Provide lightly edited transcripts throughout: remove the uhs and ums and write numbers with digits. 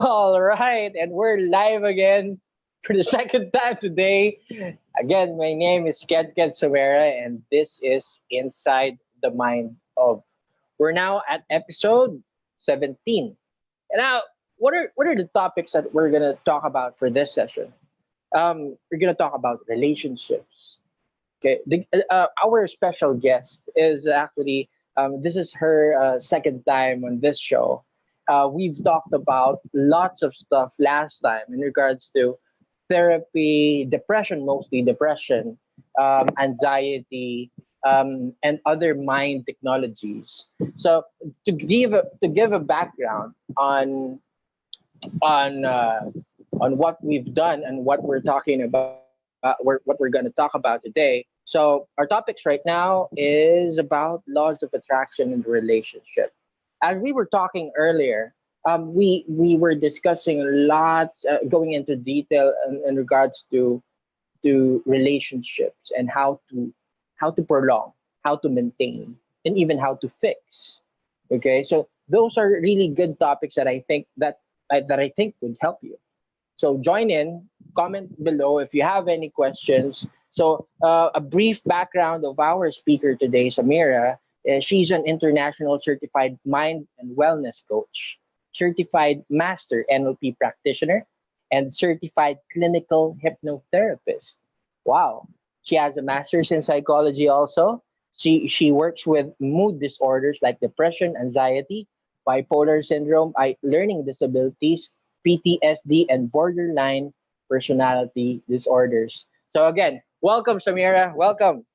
All right, and we're live again for the second time today. Again, my name is 𝐸𝐞𝐥𝐚𝐭, and this is Inside the Mind of. We're now at episode 17. And now, what are the topics that we're gonna talk about for this session? We're gonna talk about relationships. Okay, our special guest is actually this is her second time on this show. We've talked about lots of stuff last time in regards to therapy, depression, mostly depression, anxiety, and other mind technologies. So to give a background on uh, on what we've done and what we're talking about, what we're going to talk about today. So our topics right now is about laws of attraction in the relationship. As we were talking earlier, we were discussing lots, going into detail in regards to relationships and how to prolong, how to maintain, and even how to fix. Okay, so those are really good topics that I think would help you. So join in, comment below if you have any questions. So a brief background of our speaker today, Samira. She's an international certified mind and wellness coach, certified master NLP practitioner, and certified clinical hypnotherapist. Wow. She has a master's in psychology also. She works with mood disorders like depression, anxiety, bipolar syndrome, learning disabilities, PTSD, and borderline personality disorders. So again, welcome, Samira. Welcome.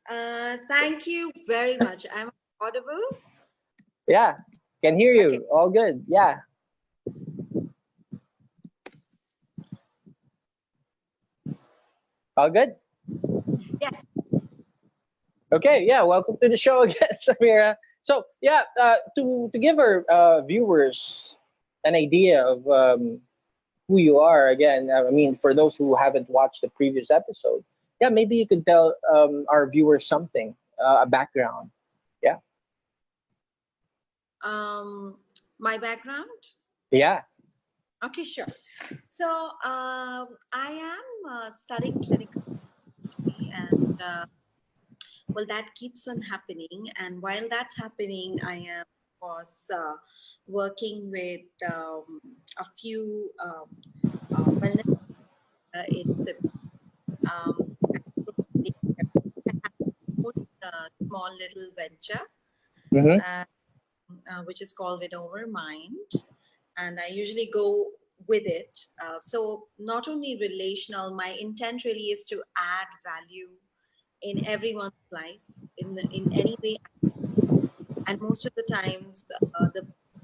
Thank you very much. I'm audible. Yeah, can hear Okay. you. All good. Yeah, all good. Yes. Okay. Yeah, welcome to the show again, Samira. So yeah, to give our viewers an idea of who you are again. I mean, for those who haven't watched the previous episode, yeah, maybe you could tell our viewers something, a background. Yeah. Um, my background. Yeah. Okay, sure. So I am studying clinical and well, that keeps on happening. And while that's happening, I am was working with a few wellness. It's a um, I have a small little venture. Mm-hmm. Uh, which is called Win Over Mind. And I usually go with it. So not only relational, my intent really is to add value in everyone's life in any way. And most of the times,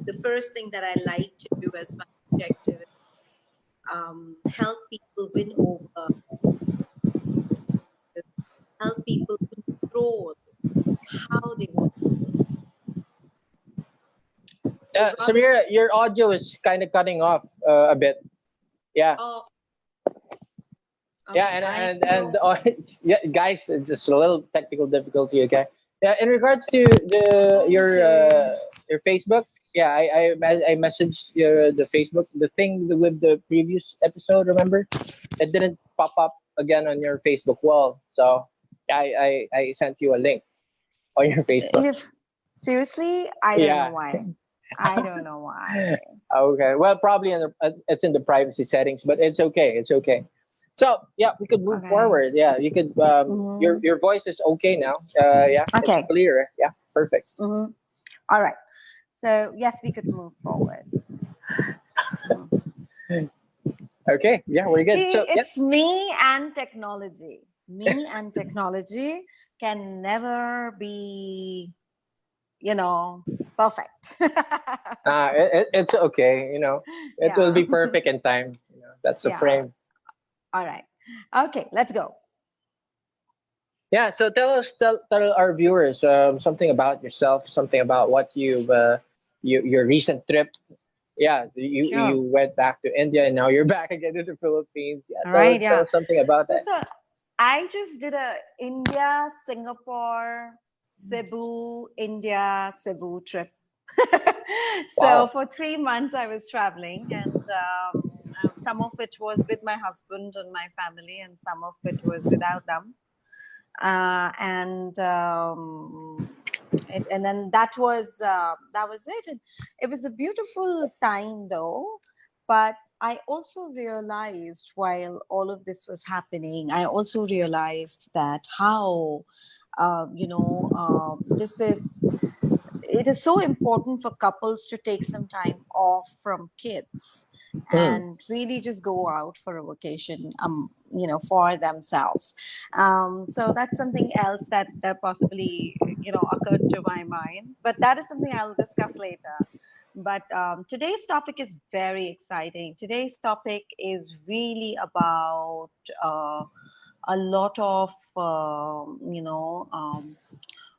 the first thing that I like to do as my objective is help people win over, help people control how they want. So rather, Samira, your audio is kind of cutting off a bit. Yeah. oh, Yeah, okay, I and know. yeah, guys, it's just a little technical difficulty. Okay. Yeah, in regards to Okay. your Facebook, yeah, I messaged your the Facebook the thing with the previous episode. Remember, it didn't pop up again on your Facebook wall. So yeah, I sent you a link on your Facebook. If seriously, I don't know Yeah. why. I don't know why. Okay. Well, probably it's in the privacy settings, but it's okay. It's okay. So yeah, we could move Okay. forward. Yeah, you could. Your Hmm. your voice is okay now. Yeah, it's Okay. clear. Yeah, perfect. Hmm. All right. So yes, we could move forward. Mhm. Okay. Yeah, we're good. See, So yeah. it's me and technology. Me and technology can never be, perfect. It's okay. It will Yeah. be perfect in time. That's the Yeah. frame. All right. Okay, let's go. Yeah. So tell our viewers something about yourself, something about what your recent trip. Yeah, you Sure. went back to India and now you're back again to the Philippines. Yeah, All tell right. us tell Yeah. us something about that. So I just did a India, Singapore, Cebu, India, Cebu trip. So Wow. for 3 months I was traveling, and some of it was with my husband and my family, and some of it was without them. And then that was it. And it was a beautiful time, though. But I also realized, while all of this was happening, I also realized that how this is it is so important for couples to take some time off from kids Mm. and really just go out for a vacation, for themselves. So that's something else that possibly, occurred to my mind, but that is something I'll discuss later. But today's topic is very exciting. Today's topic is really about a lot of,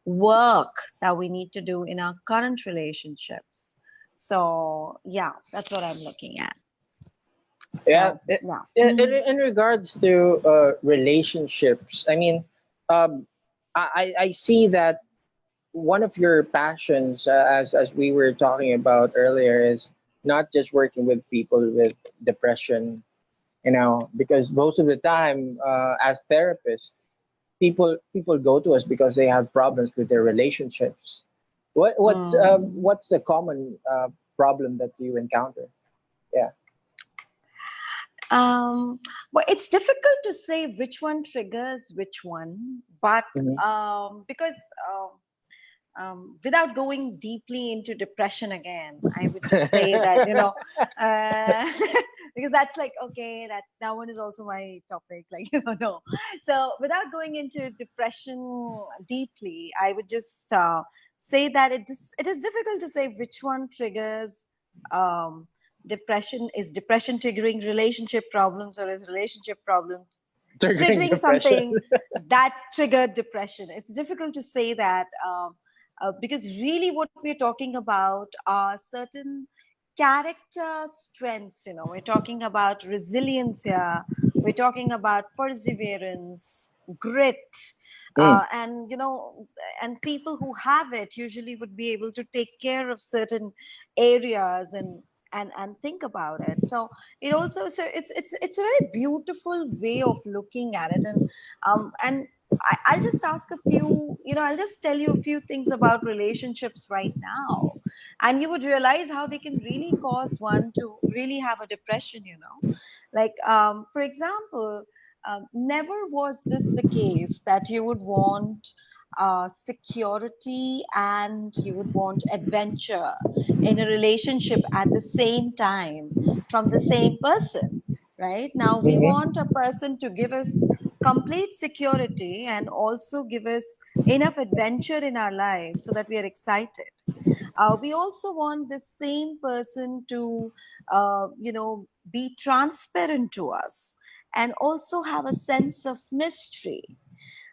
work that we need to do in our current relationships. So yeah, that's what I'm looking at. Yeah. So yeah. In regards to relationships, I mean, um, I see that one of your passions, as we were talking about earlier, is not just working with people with depression. Because most of the time, as therapists, people go to us because they have problems with their relationships. What's the common problem that you encounter? Yeah. Well, it's difficult to say which one triggers which one, but Mhm. because without going deeply into depression again, I would just say that, because that's like, okay, that one is also my topic, like, no. So without going into depression deeply, I would just say that it is difficult to say which one triggers um, depression. Is depression triggering relationship problems, or is relationship problems Triggering triggering depression. something that triggered depression? It's difficult to say that, because really what we're talking about are certain character strengths. We're talking about resilience here. We're talking about perseverance, grit, Mm. and people who have it usually would be able to take care of certain areas and think about it. So it's a very beautiful way of looking at it. And I'll just ask a few, I'll just tell you a few things about relationships right now, and you would realize how they can really cause one to really have a depression. Like, for example, never was this the case that you would want security and you would want adventure in a relationship at the same time from the same person. Right now, we Hmm. want a person to give us complete security and also give us enough adventure in our lives so that we are excited. We also want the same person to, be transparent to us and also have a sense of mystery.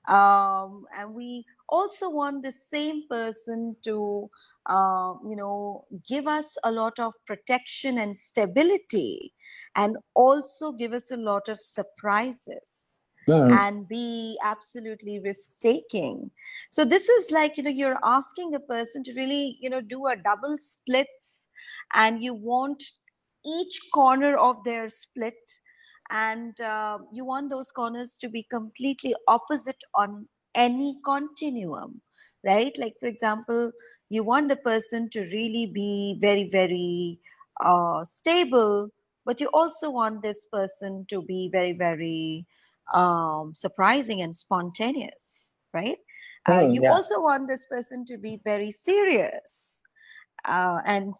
And we also want the same person to, give us a lot of protection and stability, and also give us a lot of surprises Mm. and be absolutely risk taking. So this is like, you're asking a person to really, do a double splits, and you want each corner of their split, and you want those corners to be completely opposite on any continuum, right? Like, for example, you want the person to really be very, very stable, but you also want this person to be very, very surprising and spontaneous, right? Mm. You Yeah. also want this person to be very serious, and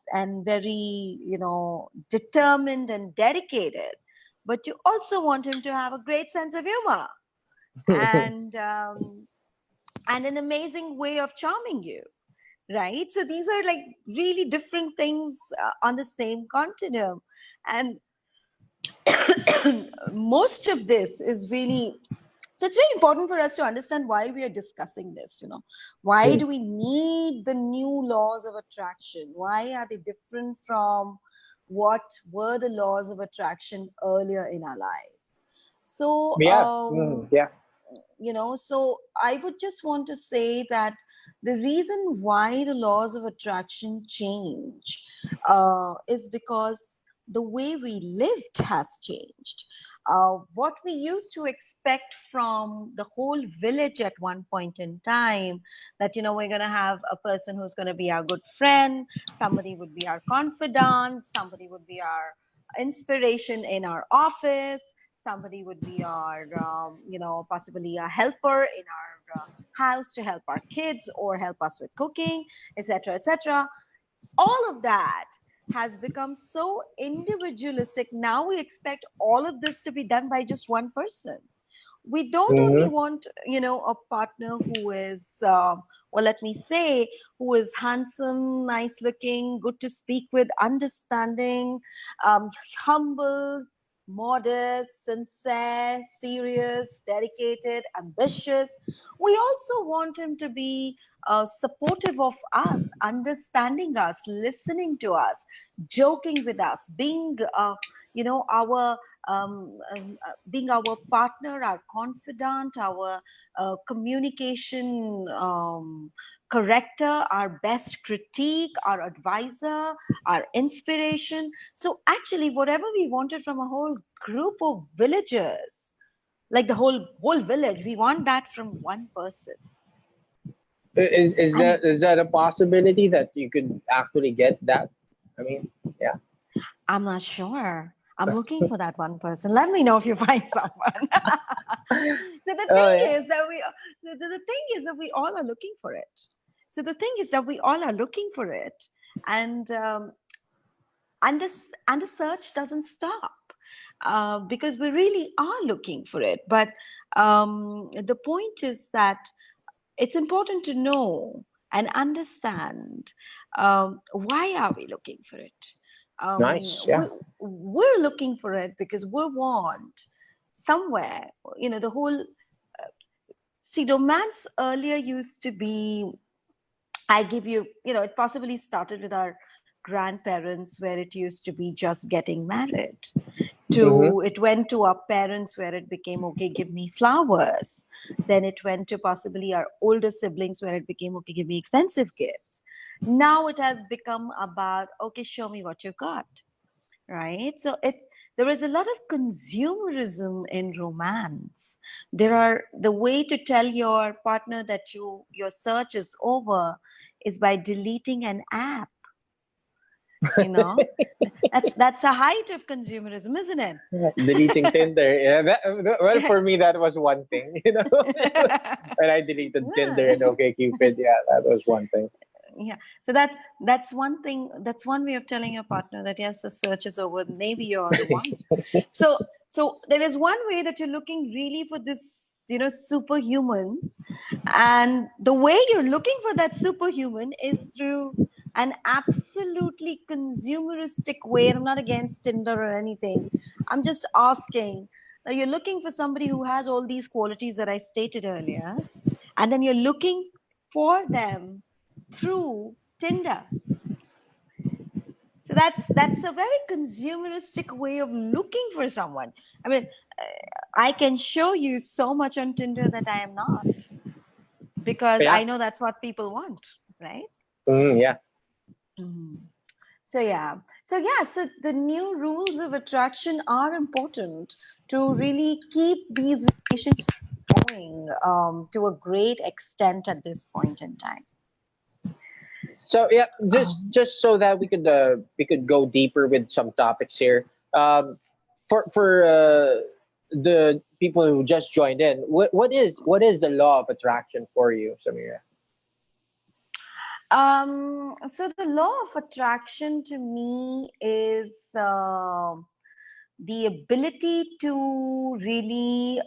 very, determined and dedicated, but you also want him to have a great sense of humor and an amazing way of charming you, right? So these are like really different things on the same continuum. And most of this is really, so it's very important for us to understand why we are discussing this. Why Mm. do we need the new laws of attraction? Why are they different from what were the laws of attraction earlier in our lives? So Yeah. Mm. Yeah. so I would just want to say that the reason why the laws of attraction change is because the way we lived has changed. What we used to expect from the whole village at one point in time, that, you know, we're going to have a person who's going to be our good friend, somebody would be our confidant, somebody would be our inspiration in our office, somebody would be our, you know, possibly a helper in our house to help our kids or help us with cooking, etc., etc. All of that has become so individualistic. Now we expect all of this to be done by just one person. We don't only want, you know, a partner who is, well, let me say, who is handsome, nice looking, good to speak with, understanding, humble, modest, sincere, serious, dedicated, ambitious. We also want him to be supportive of us, understanding us, listening to us, joking with us, being, you know, our being our partner, our confidant, our communication corrector, our best critique, our advisor, our inspiration. So actually, whatever we wanted from a whole group of villagers, like the whole village, we want that from one person. Is that a possibility that you could actually get that? I mean, yeah. I'm not sure. I'm looking for that one person. Let me know if you find someone. So the thing is that we all are looking for it. So the thing is that we all are looking for it, and the search doesn't stop because we really are looking for it. But the point is that it's important to know and understand why are we looking for it. Nice. Yeah. We're looking for it because we want somewhere, you know, the whole see, romance earlier used to be, I give you, you know, it possibly started with our grandparents, where it used to be just getting married, to it went to our parents, where it became, okay, give me flowers. Then it went to possibly our older siblings, where it became, okay, give me expensive gifts. Now it has become about, okay, show me what you got, right? So there is a lot of consumerism in romance. The way to tell your partner that your search is over is by deleting an app. You know, that's a height of consumerism, isn't it? Deleting Tinder. Yeah. Well, for me, that was one thing. You know, when I deleted Tinder and OkCupid, yeah, that was one thing. Yeah, so that's one thing. That's one way of telling your partner that yes, the search is over. Maybe you're the one. So there is one way that you're looking really for this, you know, superhuman, and the way you're looking for that superhuman is through an absolutely consumeristic way. And I'm not against Tinder or anything. I'm just asking. Now you're looking for somebody who has all these qualities that I stated earlier, and then you're looking for them through Tinder. So that's a very consumeristic way of looking for someone. I mean, I can show you so much on Tinder that I am not, because I know that's what people want, right? Yeah. So the new rules of attraction are important to really keep these relationships going to a great extent at this point in time. So yeah, just so that we could go deeper with some topics here. For the people who just joined in, what is the law of attraction for you, Sameera? So the law of attraction to me is the ability to really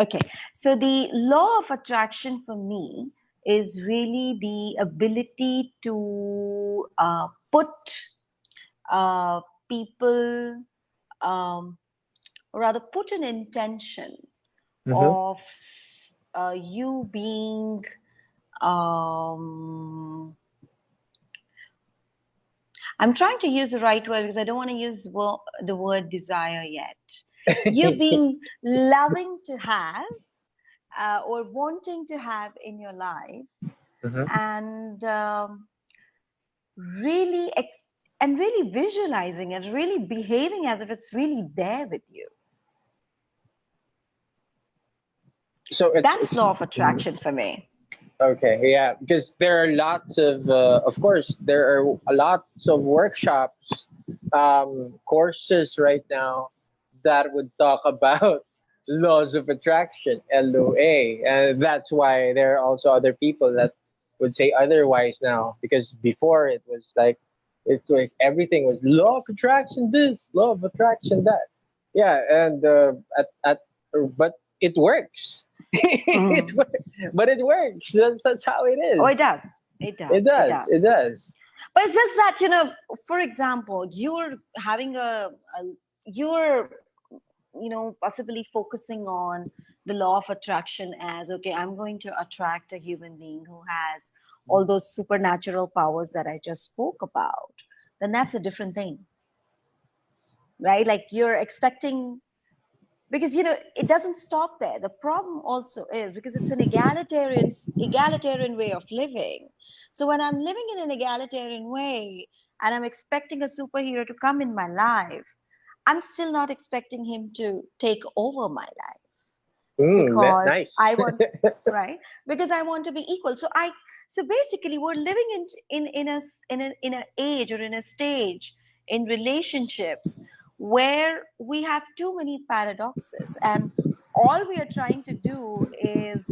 okay, so the law of attraction for me is really the ability to put people, or rather put an intention of you being I'm trying to use the right word because I don't want to use the word desire yet. you've been loving to have or wanting to have in your life, Mhm. and really and really visualizing it, really behaving as if it's really there with you. So That's it's law of mhm. attraction for me. Okay, yeah, because there are lots of course, there are lots of workshops, courses right now that would talk about laws of attraction, LOA, and that's why there are also other people that would say otherwise now. Because before it's like everything was law of attraction, this law of attraction, that, yeah, and but it works. Mm. But it works. That's how it Oh, is. it does. It It does. It does. It does. does. But it's just that, for example, you're having you're, possibly focusing on the law of attraction as, okay, I'm going to attract a human being who has all those supernatural powers that I just spoke about. Then that's a different thing, right? Like you're expecting, because it doesn't stop there. The problem also is because it's an egalitarian way of living. So when I'm living in an egalitarian way and I'm expecting a superhero to come in my life, I'm still not expecting him to take over my life, because Nice. I want, right, because I want to be equal. So basically we're living in an age or in a stage in relationships where we have too many paradoxes, and all we are trying to do is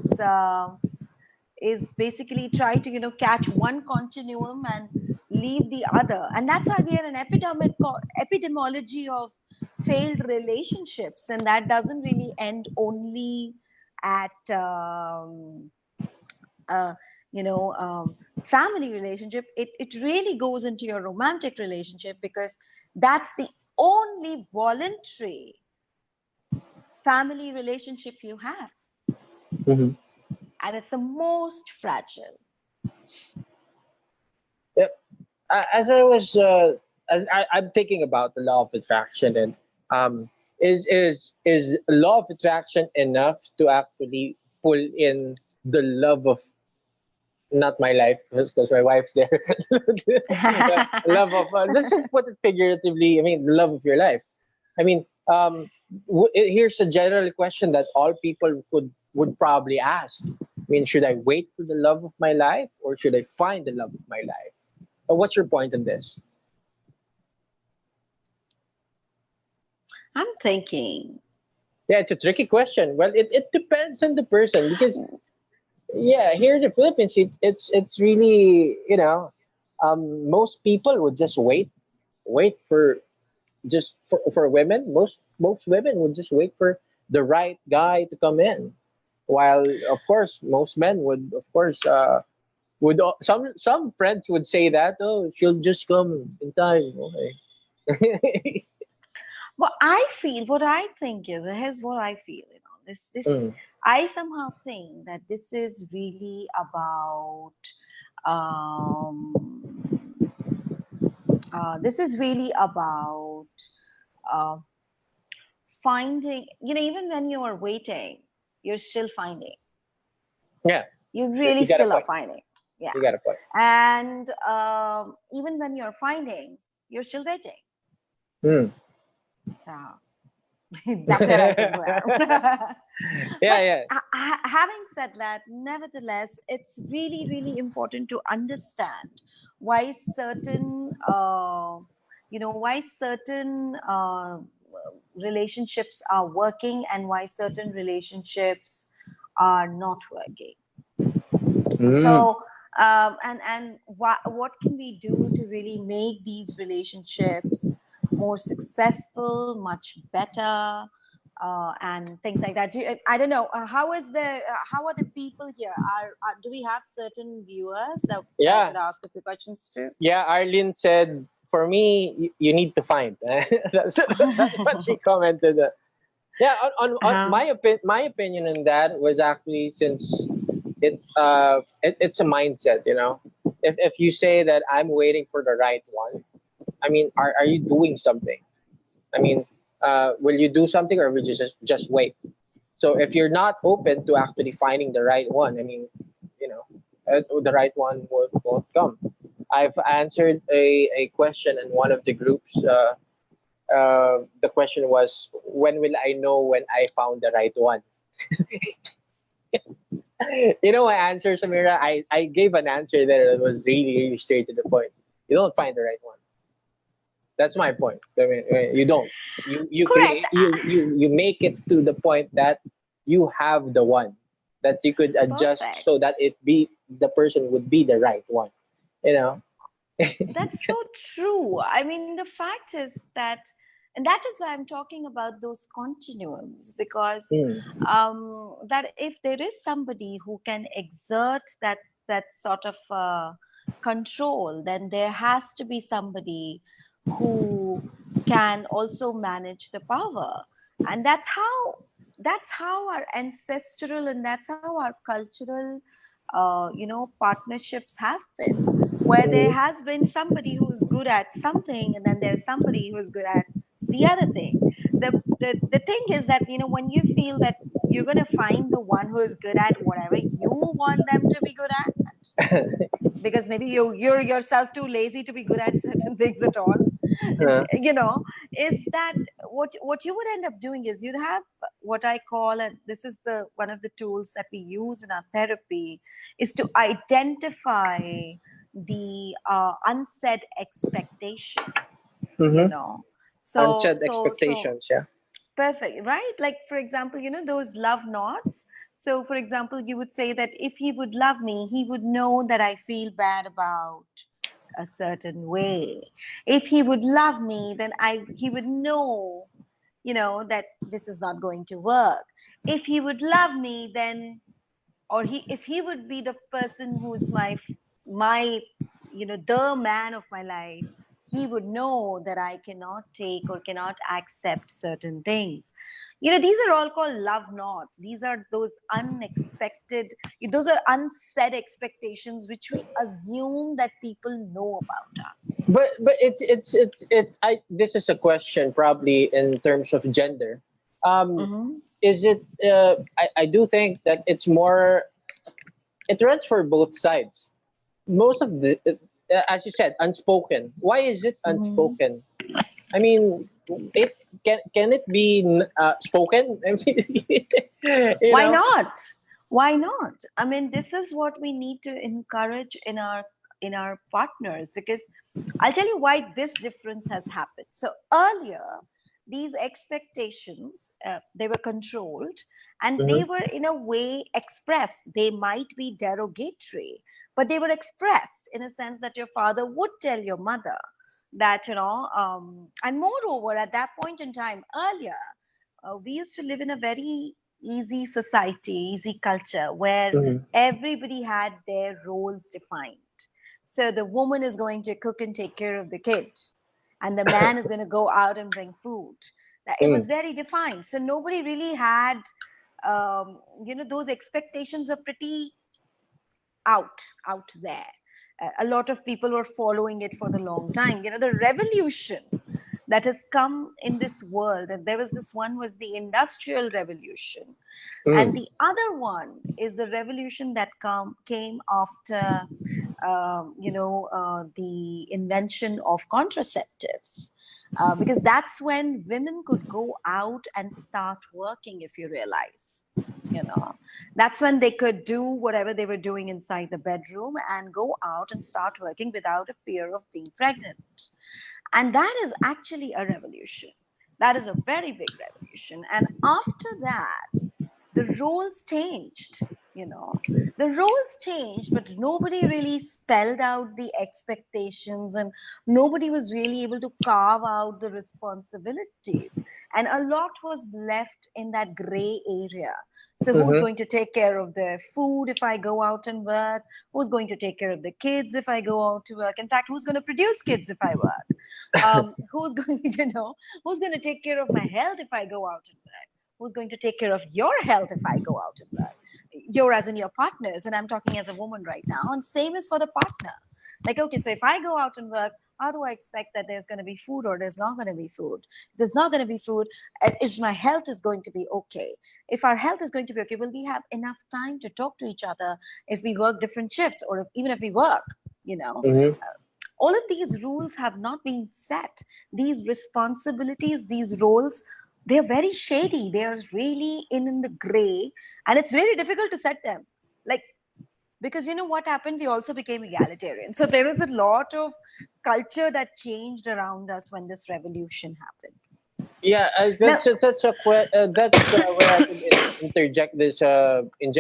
basically try to catch one continuum and leave the other. And that's why we are an epidemiology of failed relationships, and that doesn't really end only at uh, family relationship. It really goes into your romantic relationship, because that's the only voluntary family relationship you have, Mhm. and it's the most fragile. Yep. As I'm thinking about the law of attraction, and is law of attraction enough to actually pull in the love of, not my life because my wife's there. Love of, let's just put it figuratively. I mean, the love of your life. I mean, here's a general question that all people would probably ask. I mean, should I wait for the love of my life, or should I find the love of my life? What's your point on this? I'm thinking. Yeah, it's a tricky question. Well, it depends on the person, because yeah, here in the Philippines, it's really, most people would just wait for, just for women. Most women would just wait for the right guy to come in, while of course most men would, of course, some friends would say that, oh, she'll just come in time. Okay. What I think is, here's what I feel, this, Mm, I somehow think that this is really about, um, this is really about uh, finding, even when you are waiting, you're still finding. yeah, You you really got a still are point. fine. Yeah. You got a point. And even when you're finding, you're still waiting. Mm. So that's where I think we're at. Yeah, But yeah. having said that, nevertheless, it's really, really important to understand why certain relationships are working and why certain relationships are not working. Mm. So and what can we do to really make these relationships more successful, much better, and things like that? I don't know, how are the people here? Do we have certain viewers that I Yeah, could ask a few questions to? yeah. Arlene said, for me, you need to find. That's what she commented. Yeah, on Uh-huh. my opinion on that was actually, since it's a mindset. If you say that I'm waiting for the right one, I mean, are you doing something? I mean, Will you do something, or will you just wait? So if you're not open to actually finding the right one, I mean, you know, the right one won't come. I've answered a question in one of the groups. The question was, when will I know when I found the right one? You know my answer, Samira? I gave an answer there that was really, really straight to the point. You don't find the right one. That's my point. I mean, you don't. You Correct. create you make it to the point that you have the one that you could adjust Perfect. so that the person would be the right one. You know. That's so true. I mean, the fact is that, and that is why I'm talking about those continuums, because Mm. that if there is somebody who can exert that sort of control, then there has to be somebody who can also manage the power, and that's how our ancestral and that's how our cultural partnerships have been, where there Mhm. has been somebody who's good at something and then there's somebody who's good at the other thing. The thing is that, when you feel that you're going to find the one who is good at whatever you want them to be good at, because maybe you're yourself too lazy to be good at certain things at all, Uh, you know is that what you would end up doing is you'd have what I call, and this is the one of the tools that we use in our therapy, is to identify the unsaid expectation, you mhm. know so Unsaid so so expectations. Yeah. perfect, right? Like, for example, those love knots. So, for example, you would say that if he would love me, he would know that I feel bad about a certain way. If he would love me, then he would know, that this is not going to work. If he would love me, then, or if he would be the person who's my the man of my life, he would know that I cannot take or cannot accept certain things. These are all called love knots. These are those unexpected, those are unsaid expectations which we assume that people know about us. But it's I this is a question probably in terms of gender. Um, Hmm. is it? I do think that it's more. It runs for both sides. Most of the, as you said, unspoken. Why is it Hmm. unspoken? I mean, it can it be spoken? I mean, you Why know. not? Why not? I mean, this is what we need to encourage in our partners, because I'll tell you why this difference has happened. So earlier, these expectations, they were controlled, and they Mhm. were in a way expressed. They might be derogatory, but they were expressed in a sense that your father would tell your mother that, and moreover, at that point in time, earlier, we used to live in a very easy society, easy culture, where Mhm. everybody had their roles defined. So the woman is going to cook and take care of the kid, and the man is going to go out and bring food. It was Mm. very defined. So nobody really had, those expectations are pretty out there. A lot of people were following it for the long time. The revolution that has come in this world, and there was this one was the industrial revolution, and Mm. the other one is the revolution that came after the invention of contraceptives, because that's when women could go out and start working, if you realize. you know that's when they could do whatever they were doing inside the bedroom and go out and start working without a fear of being pregnant. And that is actually a revolution. That is a very big revolution. And after that, the roles changed. You know, the roles changed, but nobody really spelled out the expectations, and nobody was really able to carve out the responsibilities. And a lot was left in that gray area. So, who's Mhm. going to take care of the food if I go out and work? Who's going to take care of the kids if I go out to work? In fact, who's going to produce kids if I work? Who's going, who's going to take care of my health if I go out and work? Who's going to take care of your health if I go out and work? You're as in your partners, and I'm talking as a woman right now. And same is for the partner. Like, okay, so if I go out and work, How do I expect that there's going to be food or there's not going to be food? If there's not going to be food, is my health is going to be okay? If our health is going to be okay, will we have enough time to talk to each other if we work different shifts, or even if we work, you know? Mm-hmm. All of these rules have not been set. These responsibilities, these roles, they're very shady. They are really in the gray, and it's really difficult to set them. Like, because you know what happened? We also became egalitarian. So there is a lot of culture that changed around us when this revolution happened. Yeah, Now, that's where I could inject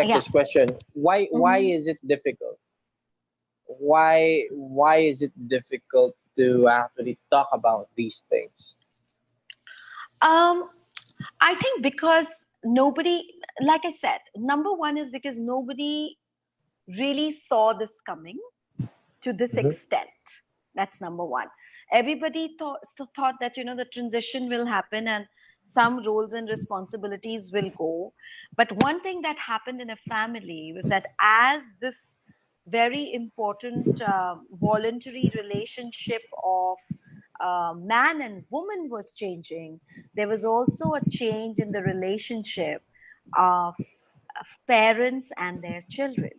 yeah. this question. Why Mhm. is it difficult? Why is it difficult to actually talk about these things? Um, I think because nobody, like I said, number one is because nobody really saw this coming to this Mm-hmm. extent. That's number one. Everybody thought that, the transition will happen and some roles and responsibilities will go. But one thing that happened in a family was that as this very important voluntary relationship of man and woman was changing, there was also a change in the relationship of parents and their children.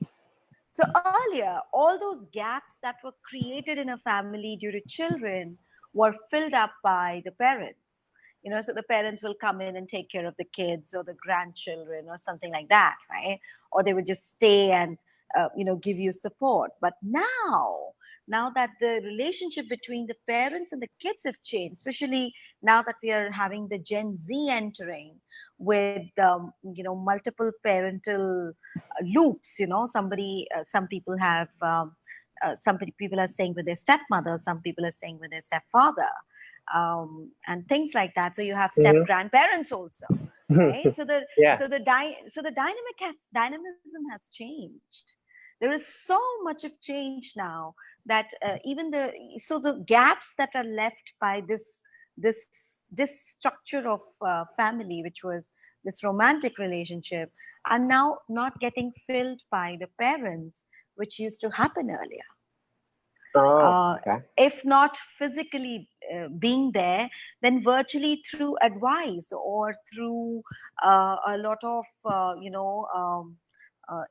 So earlier, all those gaps that were created in a family due to children were filled up by the parents. So the parents will come in and take care of the kids or the grandchildren or something like that, right? Or they would just stay and give you support. But now that the relationship between the parents and the kids have changed, especially now that we are having the Gen Z entering with multiple parental loops. Some people have people are staying with their stepmother, some people are staying with their stepfather, and things like that. So you have step Mm-hmm. grandparents also, right? So the Yeah. so the so the dynamism has changed. There is so much of change now that even the gaps that are left by this this structure of family, which was this romantic relationship, are now not getting filled by the parents, which used to happen earlier. Oh, Uh, okay. if not physically being there, then virtually through advice or through a lot of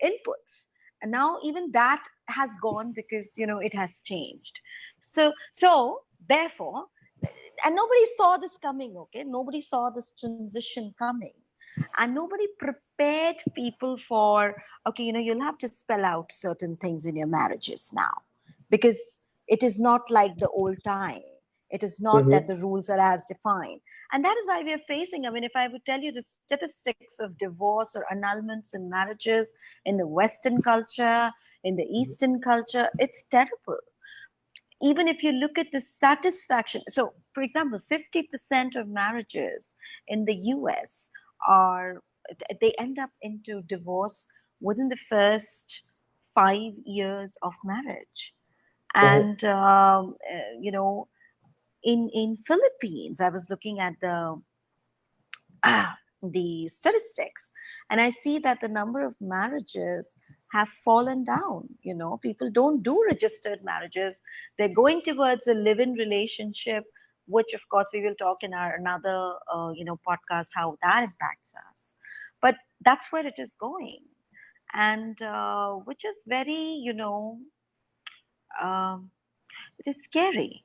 inputs. And now even that has gone because it has changed. So therefore, and nobody saw this coming. Okay, nobody saw this transition coming, and nobody prepared people for, okay, you'll have to spell out certain things in your marriages now, because it is not like the old time. It is not that Mm-hmm. the rules are as defined. And that is why we are facing, I mean, if I would tell you the statistics of divorce or annulments in marriages in the Western culture, in the Eastern culture, it's terrible. Even if you look at the satisfaction, so for example, 50% of marriages in the US are, they end up into divorce within the first 5 years of marriage. Mm-hmm. And in Philippines, I was looking at the statistics, and I see that the number of marriages have fallen down. People don't do registered marriages. They're going towards a live-in relationship, which of course we will talk in our another podcast how that impacts us. But that's where it is going, and which is very um, it is scary,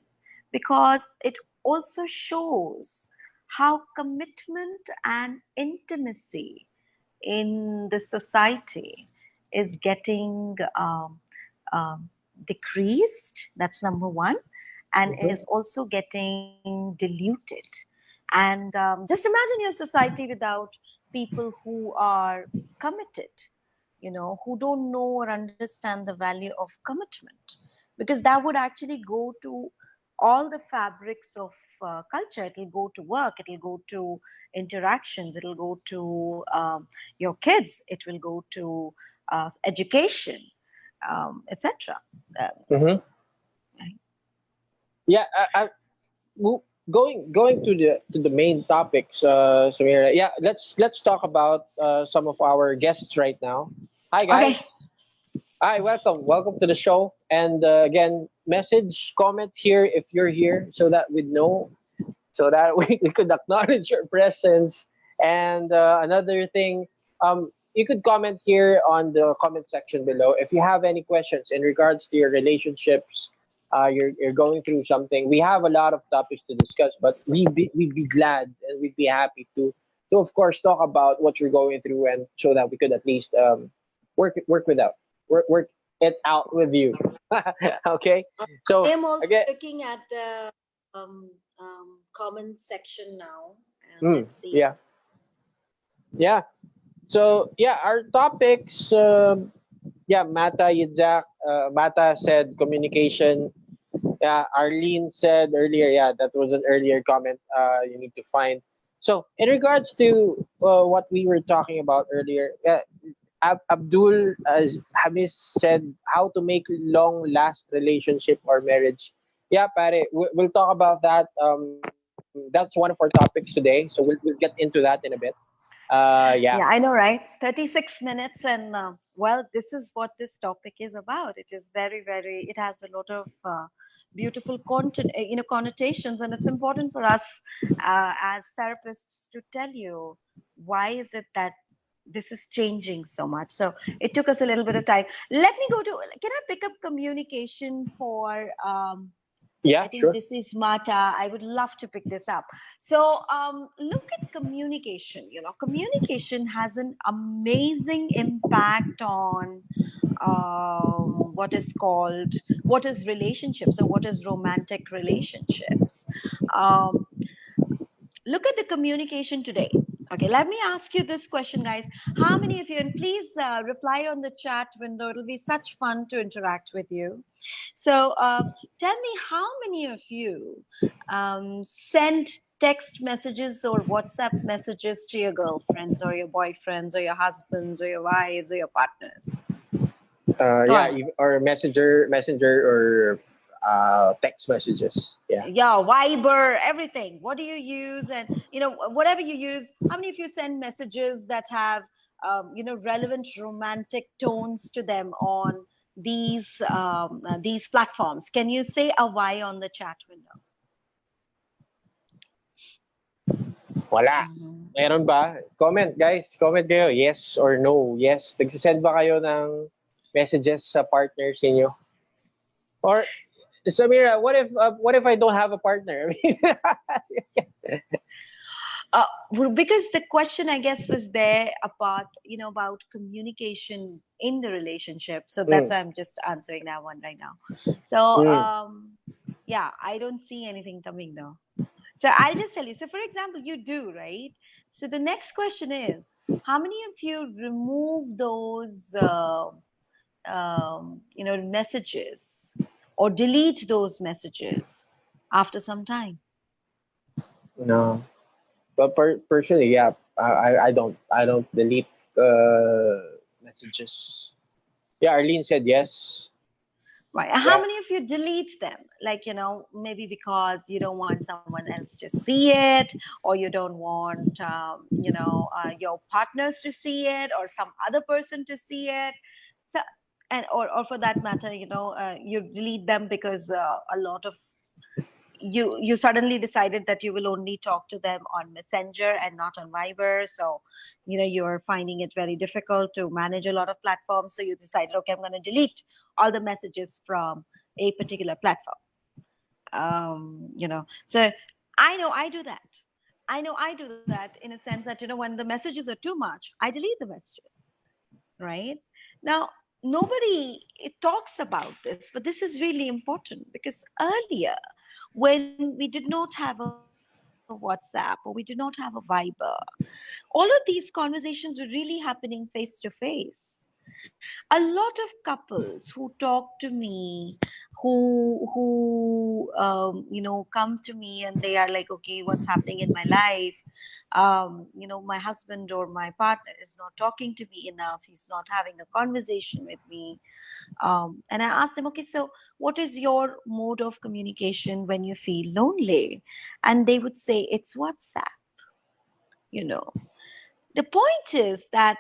because it also shows how commitment and intimacy in the society is getting decreased. That's number one. And Mm-hmm. is also getting diluted. And just imagine your society without people who are committed, who don't know or understand the value of commitment, because that would actually go to all the fabrics of culture. It will go to work, it will go to interactions, it will go to your kids, it will go to education, etc. Uh, Mm-hmm. Yeah. Well, going to the main topics, Samira. Yeah, let's talk about some of our guests right now. Hi, guys. okay. Hi, welcome to the show. And again, message, comment here if you're here, so that we know, so that we could acknowledge your presence. And another thing, you could comment here on the comment section below if you have any questions in regards to your relationships. You're going through something. We have a lot of topics to discuss, but we'd be glad and we'd be happy to of course talk about what you're going through, and so that we could at least work it out with you. Okay, I so am also again, looking at the comment section now, and mm, let's see. yeah, yeah. So yeah, our topics. Yeah, Mata said communication. Yeah, Arlene said earlier. Yeah, that was an earlier comment. You need to find. So in regards to what we were talking about earlier, Abdul Hamis said how to make long last relationship or marriage. Yeah, pare, we'll talk about that. That's one of our topics today, so we'll get into that in a bit. Yeah. Yeah, I know, right? 36 minutes, and well, this is what this topic is about. It is it has a lot of beautiful content, connotations, and it's important for us as therapists to tell you why is it that this is changing so much. So it took us a little bit of time. Let me go to, can I pick up communication for Yeah, I think sure. this is Mata. I would love to pick this up. So look at communication. Communication has an amazing impact on what is relationships or what is romantic relationships. Um, Look at the communication today. Okay, let me ask you this question, guys. How many of you, and please reply on the chat window, it'll be such fun to interact with you. So tell me, how many of you send text messages or WhatsApp messages to your girlfriends or your boyfriends or your husbands or your wives or your partners? Go Yeah, on. or messenger or text messages. Yeah. Yeah, Viber, everything. What do you use? And whatever you use, how many of you send messages that have relevant romantic tones to them on these platforms? Can you say a Y on the chat window? Wala. Mhm. Meron ba? Comment, guys. Comment kayo. Yes or no. Yes. Nagsisend ba kayo ng messages sa partners niyo? Or, Samira, what if I don't have a partner? I mean, Well, because the question, I guess, was there about communication in the relationship. So that's why I'm just answering that one right now. So yeah, I don't see anything coming though. So I'll just tell you. So for example, you do, right? So the next question is, how many of you remove those messages or delete those messages after some time? no. But personally, yeah, I don't delete messages. Yeah, Arlene said yes. Right. How Yeah. many of you delete them? Like, maybe because you don't want someone else to see it, or you don't want, your partners to see it, or some other person to see it. So, or for that matter, you delete them because a lot of you suddenly decided that you will only talk to them on Messenger and not on Viber. So, you're finding it very difficult to manage a lot of platforms. So you decided, okay, I'm going to delete all the messages from a particular platform. So I know I do that. I know I do that in a sense that, when the messages are too much, I delete the messages, right? Now, nobody talks about this, but this is really important because earlier, when we did not have a WhatsApp or we did not have a Viber, all of these conversations were really happening face to face. A lot of couples who talk to me, who come to me and they are like, okay, what's happening in my life? My husband or my partner is not talking to me enough. He's not having a conversation with me. And I asked them, okay, so what is your mode of communication when you feel lonely? And they would say, it's WhatsApp. The point is that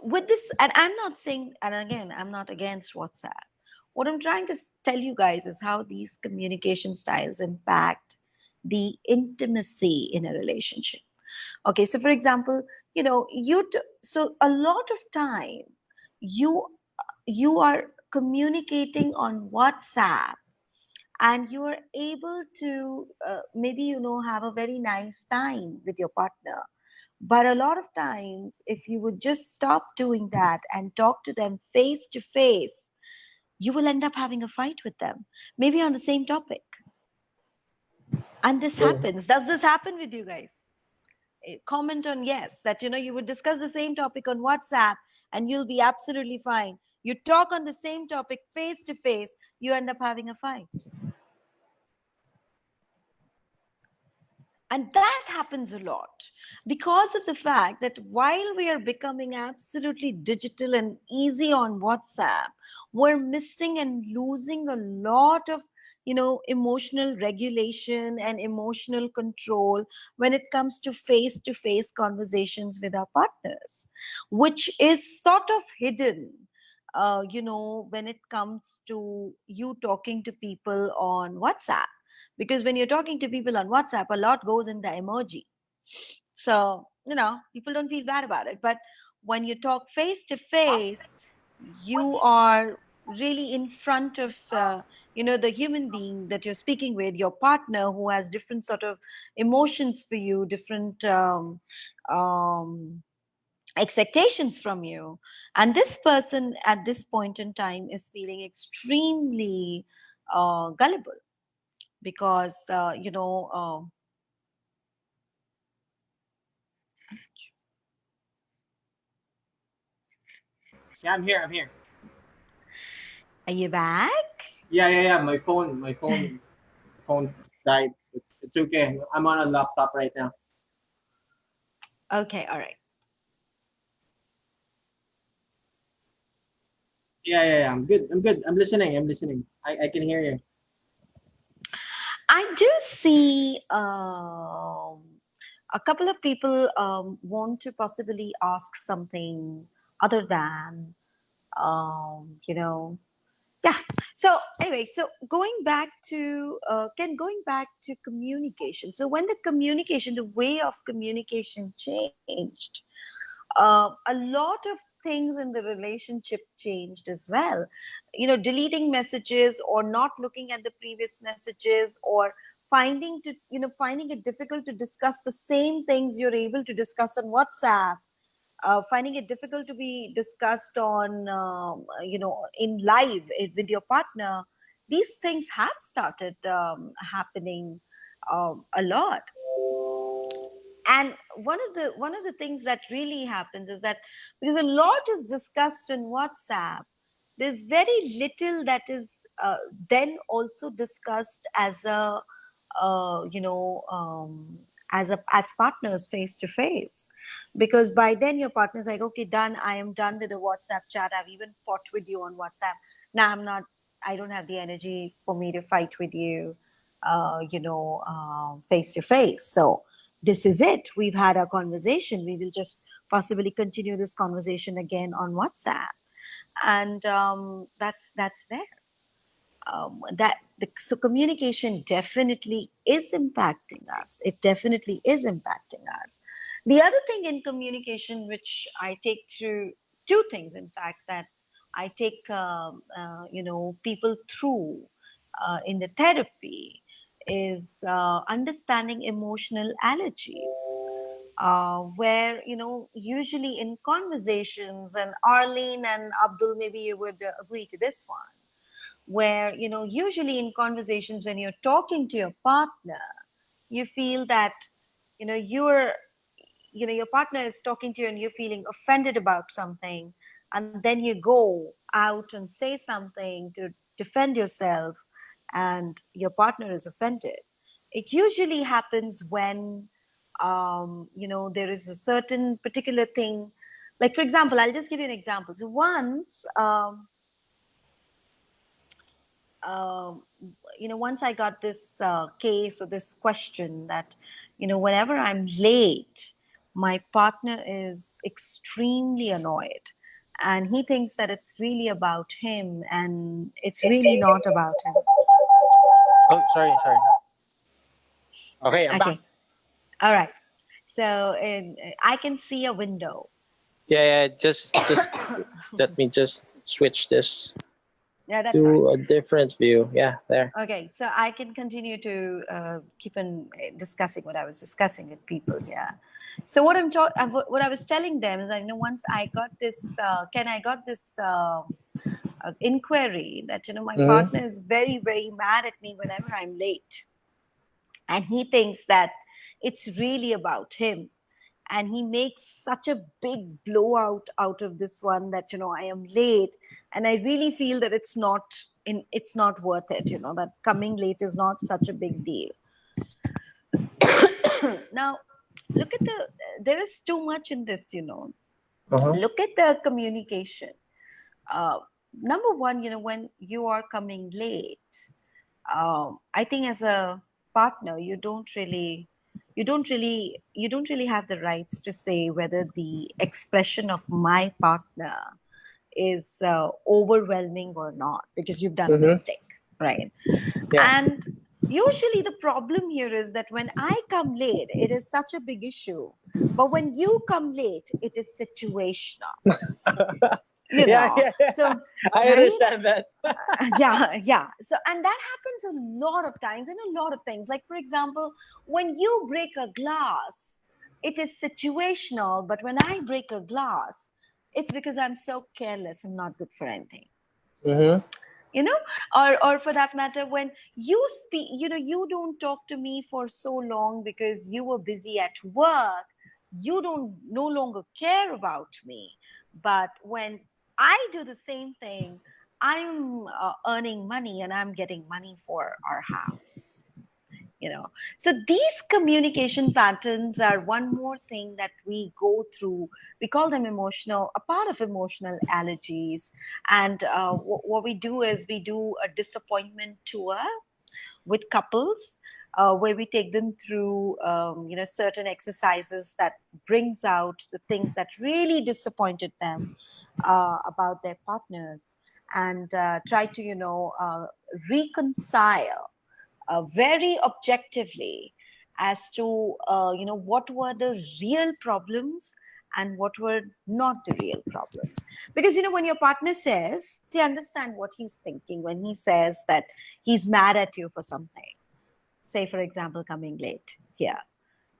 with this, and I'm not saying, and again, I'm not against WhatsApp. What I'm trying to tell you guys is how these communication styles impact the intimacy in a relationship. Okay, so for example, so a lot of time you you are communicating on WhatsApp, and you are able to maybe have a very nice time with your partner. But a lot of times, if you would just stop doing that and talk to them face to face, you will end up having a fight with them, maybe on the same topic. And this happens. Does this happen with you guys? Comment on yes, that you would discuss the same topic on WhatsApp and you'll be absolutely fine. You talk on the same topic face to face, you end up having a fight. And that happens a lot because of the fact that while we are becoming absolutely digital and easy on WhatsApp, we're missing and losing a lot of emotional regulation and emotional control when it comes to face-to-face conversations with our partners, which is sort of hidden when it comes to you talking to people on WhatsApp. Because when you're talking to people on WhatsApp, a lot goes in the emoji. So, people don't feel bad about it. But when you talk face to face, you are really in front of, the human being that you're speaking with, your partner, who has different sort of emotions for you, different expectations from you. And this person at this point in time is feeling extremely gullible. Because Yeah, I'm here. I'm here. are you back? Yeah. Phone died. It's okay. I'm on a laptop right now. Okay, all right. Yeah. I'm good. I'm listening. I can hear you. I do see a couple of people want to possibly ask something other than yeah. So anyway, so going back to going back to communication. So when the way of communication changed, a lot of things in the relationship changed as well. Deleting messages or not looking at the previous messages, or finding it difficult to discuss the same things you're able to discuss on WhatsApp, finding it difficult to be discussed on in live with your partner. These things have started happening a lot. And one of the things that really happens is that because a lot is discussed in WhatsApp, there's very little that is then also discussed as a as partners face to face. Because by then your partner's like, okay, done, I am done with the WhatsApp chat, I've even fought with you on WhatsApp, now I don't have the energy for me to fight with you face to face. So this is it. We've had our conversation. We will just possibly continue this conversation again on WhatsApp. And that's there. So communication definitely is impacting us. It definitely is impacting us. The other thing in communication, which I take through, two things, in fact, that I take people through in the therapy, is understanding emotional allergies, where usually in conversations, and Arlene and Abdul, maybe you would agree to this one, where usually in conversations, when you're talking to your partner, you feel that your partner is talking to you and you're feeling offended about something, and then you go out and say something to defend yourself, and your partner is offended. It usually happens when there is a certain particular thing. Like, for example, I'll just give you an example. So once once I got this case, or this question, that whenever I'm late, my partner is extremely annoyed and he thinks that it's really about him and it's really not about him. Oh, sorry. Okay, I'm back. Okay. All right. So I can see a window. Yeah. Just let me just switch this Yeah, that's to right. a different view. Yeah, there. Okay, so I can continue to keep on discussing what I was discussing with people. Yeah. So what what I was telling them is, once I got this, I got this inquiry that my partner is very, very mad at me whenever I'm late, and he thinks that it's really about him, and he makes such a big blowout out of this one that I am late, and I really feel that it's not worth it. That coming late is not such a big deal. Now, look at there is too much in this. Look at the communication. Number one, when you are coming late, I think as a partner, you don't really have the rights to say whether the expression of my partner is overwhelming or not, because you've done a mistake, right? Yeah. And usually the problem here is that when I come late, it is such a big issue. But when you come late, it is situational. Yeah. So I understand that. yeah. So, and that happens a lot of times in a lot of things. Like, for example, when you break a glass, it is situational. But when I break a glass, it's because I'm so careless and not good for anything. Or for that matter, when you speak, you don't talk to me for so long because you were busy at work. You don't no longer care about me. But when I do the same thing, I'm earning money and I'm getting money for our house. So these communication patterns are one more thing that we go through. We call them a part of emotional allergies. And what we do is we do a disappointment tour with couples, where we take them through certain exercises that brings out the things that really disappointed them about their partners, and try to reconcile very objectively as to what were the real problems and what were not the real problems. Because when your partner says, see, understand what he's thinking when he says that he's mad at you for something, say for example coming late here.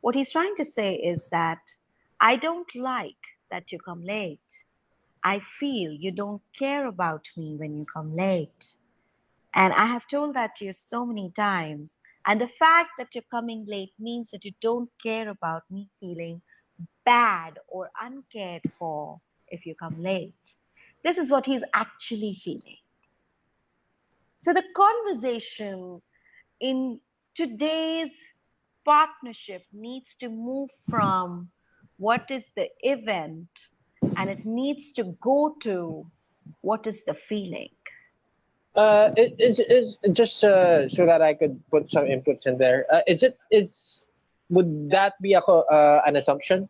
What he's trying to say is that I don't like that you come late. I feel you don't care about me when you come late. And I have told that to you so many times. And the fact that you're coming late means that you don't care about me feeling bad or uncared for if you come late. This is what he's actually feeling. So the conversation in today's partnership needs to move from what is the event, and it needs to go to what is the feeling. Is just so that I could put some inputs in there. Would that be an assumption,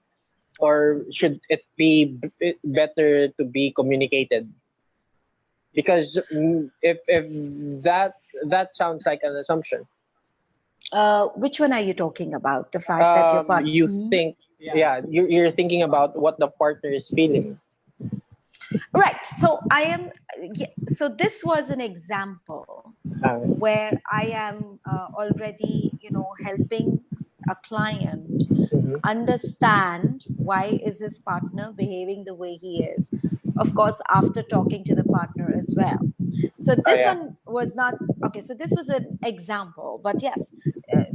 or should it be better to be communicated? Because if that sounds like an assumption. Which one are you talking about? The fact that your partner... You think, you're thinking about what the partner is feeling. Right. So so this was an example where I am already, helping a client understand why is his partner behaving the way he is. Of course, after talking to the partner as well. So this one was not, okay, so this was an example, but yes,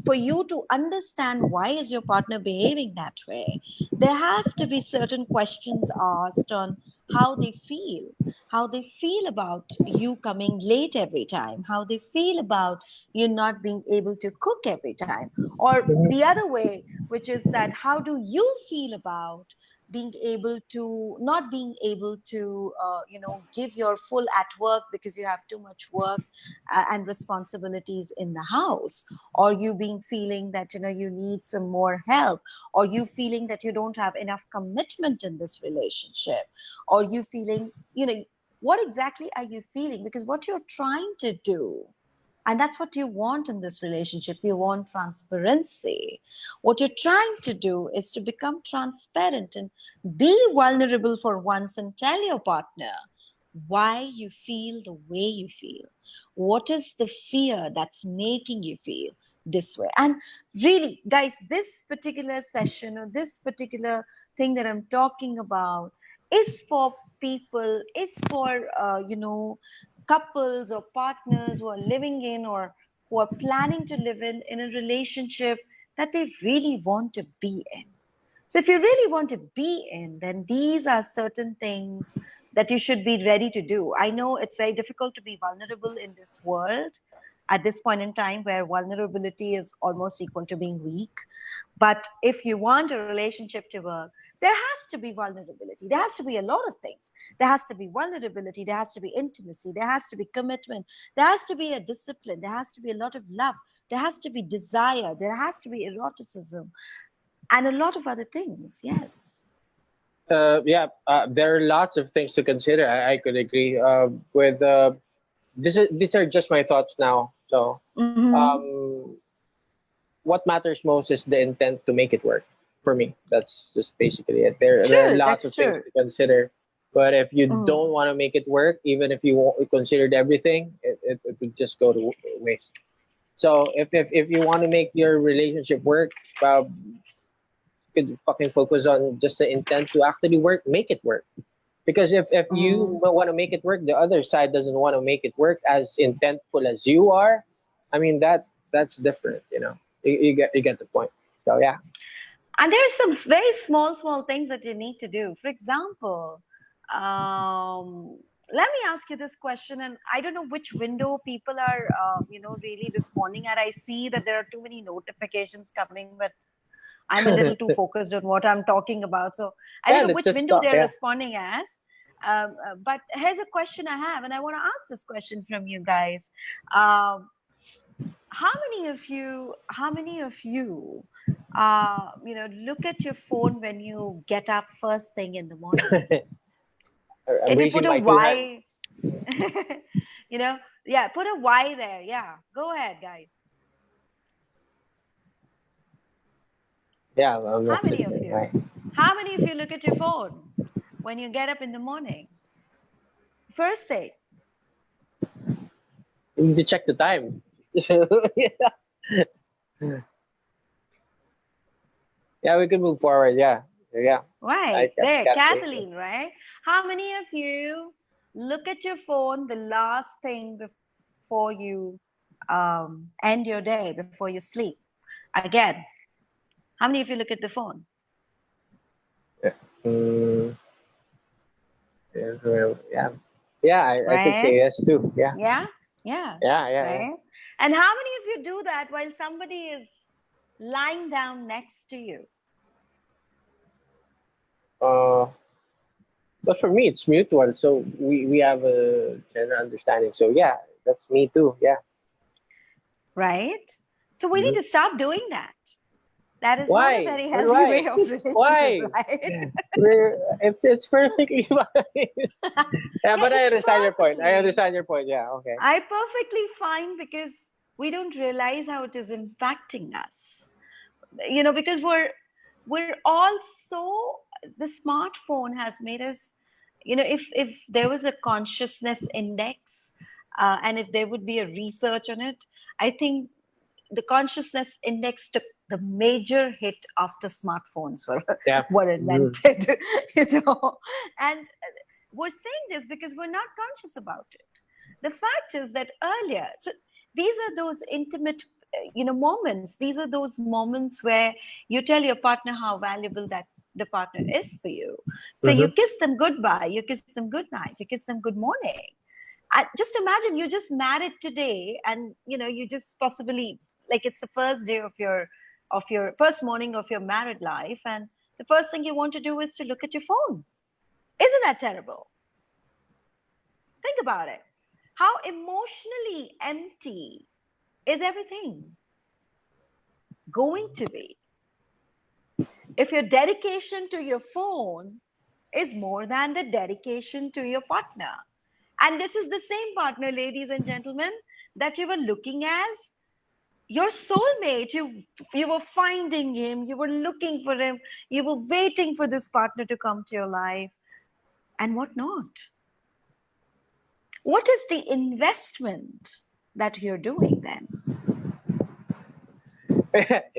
for you to understand why is your partner behaving that way, there have to be certain questions asked on how they feel about you coming late every time, how they feel about you not being able to cook every time, or the other way, which is that how do you feel about being able to not being able to give your full at work because you have too much work and responsibilities in the house, or you being feeling that you need some more help, or you feeling that you don't have enough commitment in this relationship, or you feeling what exactly are you feeling? Because what you're trying to do, and that's what you want in this relationship. You want transparency. What you're trying to do is to become transparent and be vulnerable for once and tell your partner why you feel the way you feel. What is the fear that's making you feel this way? And really, guys, this particular session or this particular thing that I'm talking about is for people, is for, couples or partners who are living in or who are planning to live in a relationship that they really want to be in. So if you really want to be in, then these are certain things that you should be ready to do. I know it's very difficult to be vulnerable in this world at this point in time where vulnerability is almost equal to being weak. But if you want a relationship to work, there has to be vulnerability. There has to be a lot of things. There has to be vulnerability. There has to be intimacy. There has to be commitment. There has to be a discipline. There has to be a lot of love. There has to be desire. There has to be eroticism and a lot of other things. Yes. There are lots of things to consider. I could agree with these are just my thoughts now. So what matters most is the intent to make it work. For me, that's just basically it. There are lots of things to consider, but if you don't want to make it work, even if you considered everything, it would just go to waste. So if you want to make your relationship work, you could fucking focus on just the intent to actually work, make it work. Because if you want to make it work, the other side doesn't want to make it work as intentful as you are. I mean that's different, You get the point. So yeah. And there are some very small things that you need to do. For example, let me ask you this question, and I don't know which window people are, really responding at. I see that there are too many notifications coming, but I'm a little too focused on what I'm talking about. So I don't know which window they're responding as. But here's a question I have, and I want to ask this question from you guys. How many of you look at your phone when you get up first thing in the morning? Can you put a Y? Put a Y there. Yeah, go ahead, guys. Yeah. How many of you? How many of you look at your phone when you get up in the morning? First thing. You need to check the time. Yeah, we can move forward. Yeah. Right. There, Kathleen, right? How many of you look at your phone the last thing before you end your day, before you sleep? Again, how many of you look at the phone? I could say yes too. Yeah. Right? And how many of you do that while somebody is lying down next to you? But for me, it's mutual. So we have a general understanding. So yeah, that's me too. Yeah. Right. So we need to stop doing that. That is not a very healthy way of relationship, right? It's perfectly fine. But I understand your point. Yeah, okay. I perfectly fine because we don't realize how it is impacting us. Because we're all so, the smartphone has made us, if there was a consciousness index and if there would be a research on it, I think the consciousness index took the major hit after smartphones were invented, and we're saying this because we're not conscious about it. The fact is that earlier, so these are those intimate moments. These are those moments where you tell your partner how valuable that the partner is for you. So you kiss them goodbye, you kiss them good night, you kiss them good morning. Just imagine you just married today, and you just possibly, like, it's the first day of your first morning of your married life, and the first thing you want to do is to look at your phone. Isn't that terrible? Think about it. How emotionally empty is everything going to be if your dedication to your phone is more than the dedication to your partner? And this is the same partner, ladies and gentlemen, that you were looking as your soulmate. You were finding him, you were looking for him, you were waiting for this partner to come to your life, and whatnot. What is the investment that you're doing then?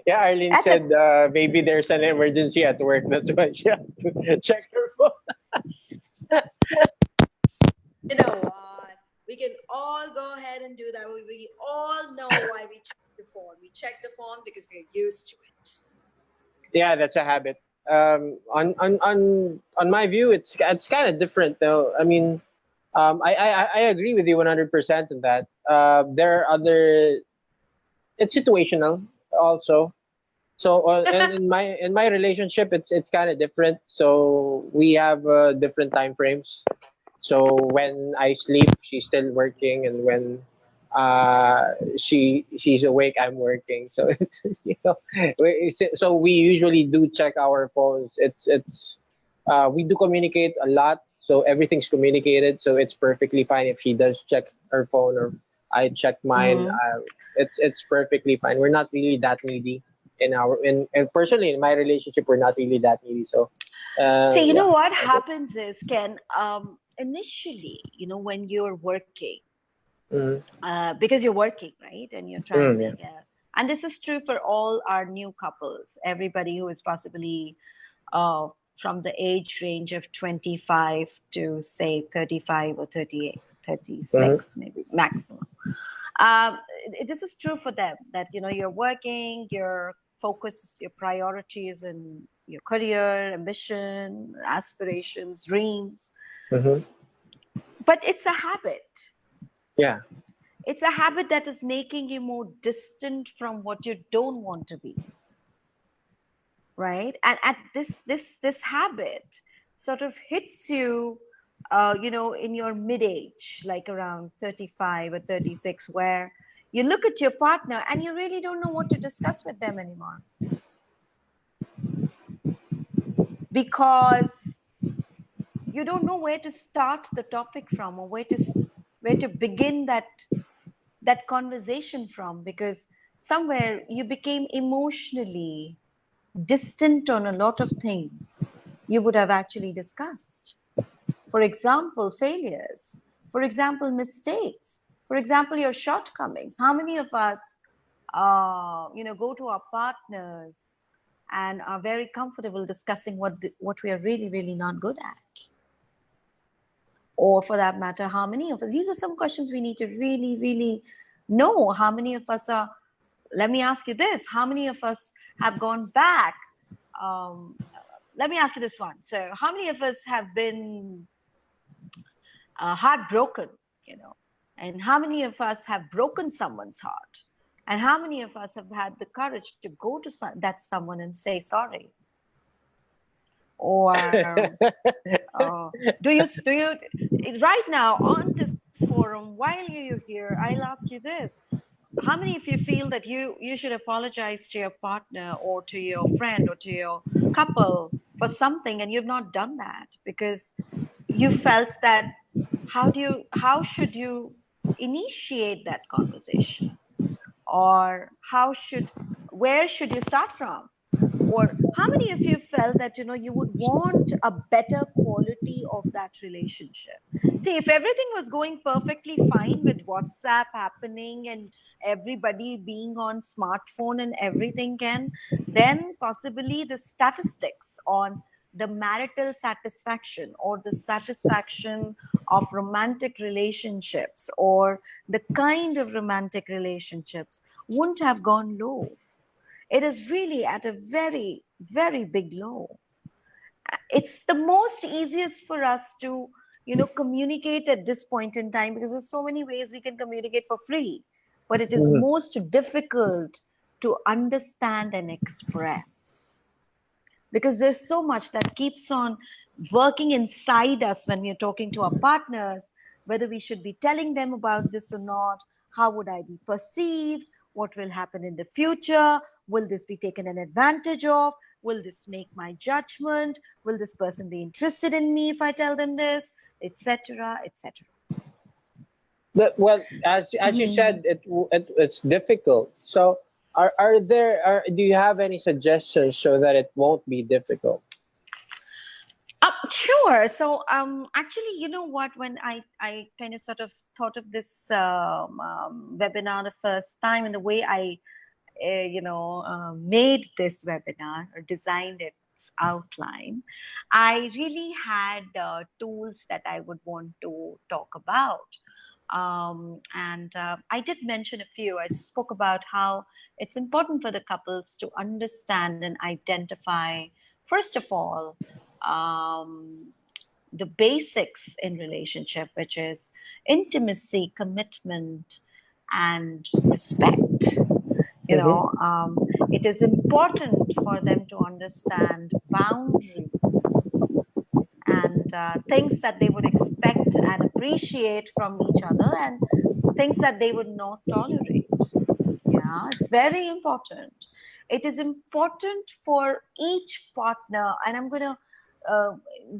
Yeah, Arlene said maybe there's an emergency at work. That's why she had to check her phone. You know what? We can all go ahead and do that. We all know why we check the phone. We check the phone because we're used to it. Yeah, that's a habit. On my view, it's kind of different though. I mean, I agree with you 100% in that. There are other. It's situational also. So and in my relationship, it's kind of different. So we have different time frames. So when I sleep, she's still working, and when she's awake, I'm working. So it's, so we usually do check our phones. We do communicate a lot, so everything's communicated. So it's perfectly fine if she does check her phone or I check mine. It's perfectly fine. We're not really that needy and personally in my relationship, we're not really that needy. So see, you know what happens is, Ken, initially, when you're working, because you're working, right, and you're trying to get, and this is true for all our new couples, everybody who is possibly from the age range of 25 to say 35 or 38, 36, maybe maximum. This is true for them, that you're working, your focus, your priorities in your career, ambition, aspirations, dreams. But it's a habit. Yeah. It's a habit that is making you more distant from what you don't want to be. Right? And at this habit sort of hits you, in your mid-age, like around 35 or 36, where you look at your partner and you really don't know what to discuss with them anymore. Because you don't know where to start the topic from, or where to begin that conversation from, because somewhere you became emotionally distant on a lot of things you would have actually discussed. For example, failures. For example, mistakes. For example, your shortcomings. How many of us, go to our partners and are very comfortable discussing what we are really, really not good at? Or for that matter, how many of us, these are some questions we need to really, really know. How many of us are, let me ask you this, how many of us have gone back? Let me ask you this one. So how many of us have been heartbroken, and how many of us have broken someone's heart? And how many of us have had the courage to go to that someone and say sorry? Or do you right now on this forum, while you're here, I'll ask you this. How many of you feel that you should apologize to your partner or to your friend or to your couple for something, and you've not done that because you felt that how should you initiate that conversation? Or where should you start from? Or how many of you felt that, you would want a better quality of that relationship? See, if everything was going perfectly fine with WhatsApp happening and everybody being on smartphone and everything, then possibly the statistics on the marital satisfaction or the satisfaction of romantic relationships or the kind of romantic relationships wouldn't have gone low. It is really at a very, very big low. It's the most easiest for us to, communicate at this point in time, because there's so many ways we can communicate for free, but it is most difficult to understand and express. because there's so much that keeps on working inside us when we're talking to our partners, whether we should be telling them about this or not. How would I be perceived? What will happen in the future? Will this be taken an advantage of? Will this make my judgment? Will this person be interested in me if I tell them this, etc., etc.? Well, as you said, it's difficult. So, do you have any suggestions so that it won't be difficult? Sure. So, actually, you know what? When I kind of sort of thought of this webinar the first time, and the way I, made this webinar or designed its outline, I really had tools that I would want to talk about. And I did mention a few. I spoke about how it's important for the couples to understand and identify, first of all, the basics in relationship, which is intimacy, commitment, and respect. It is important for them to understand boundaries and things that they would expect and appreciate from each other, and things that they would not tolerate. Yeah, it's very important. It is important for each partner, and I'm going to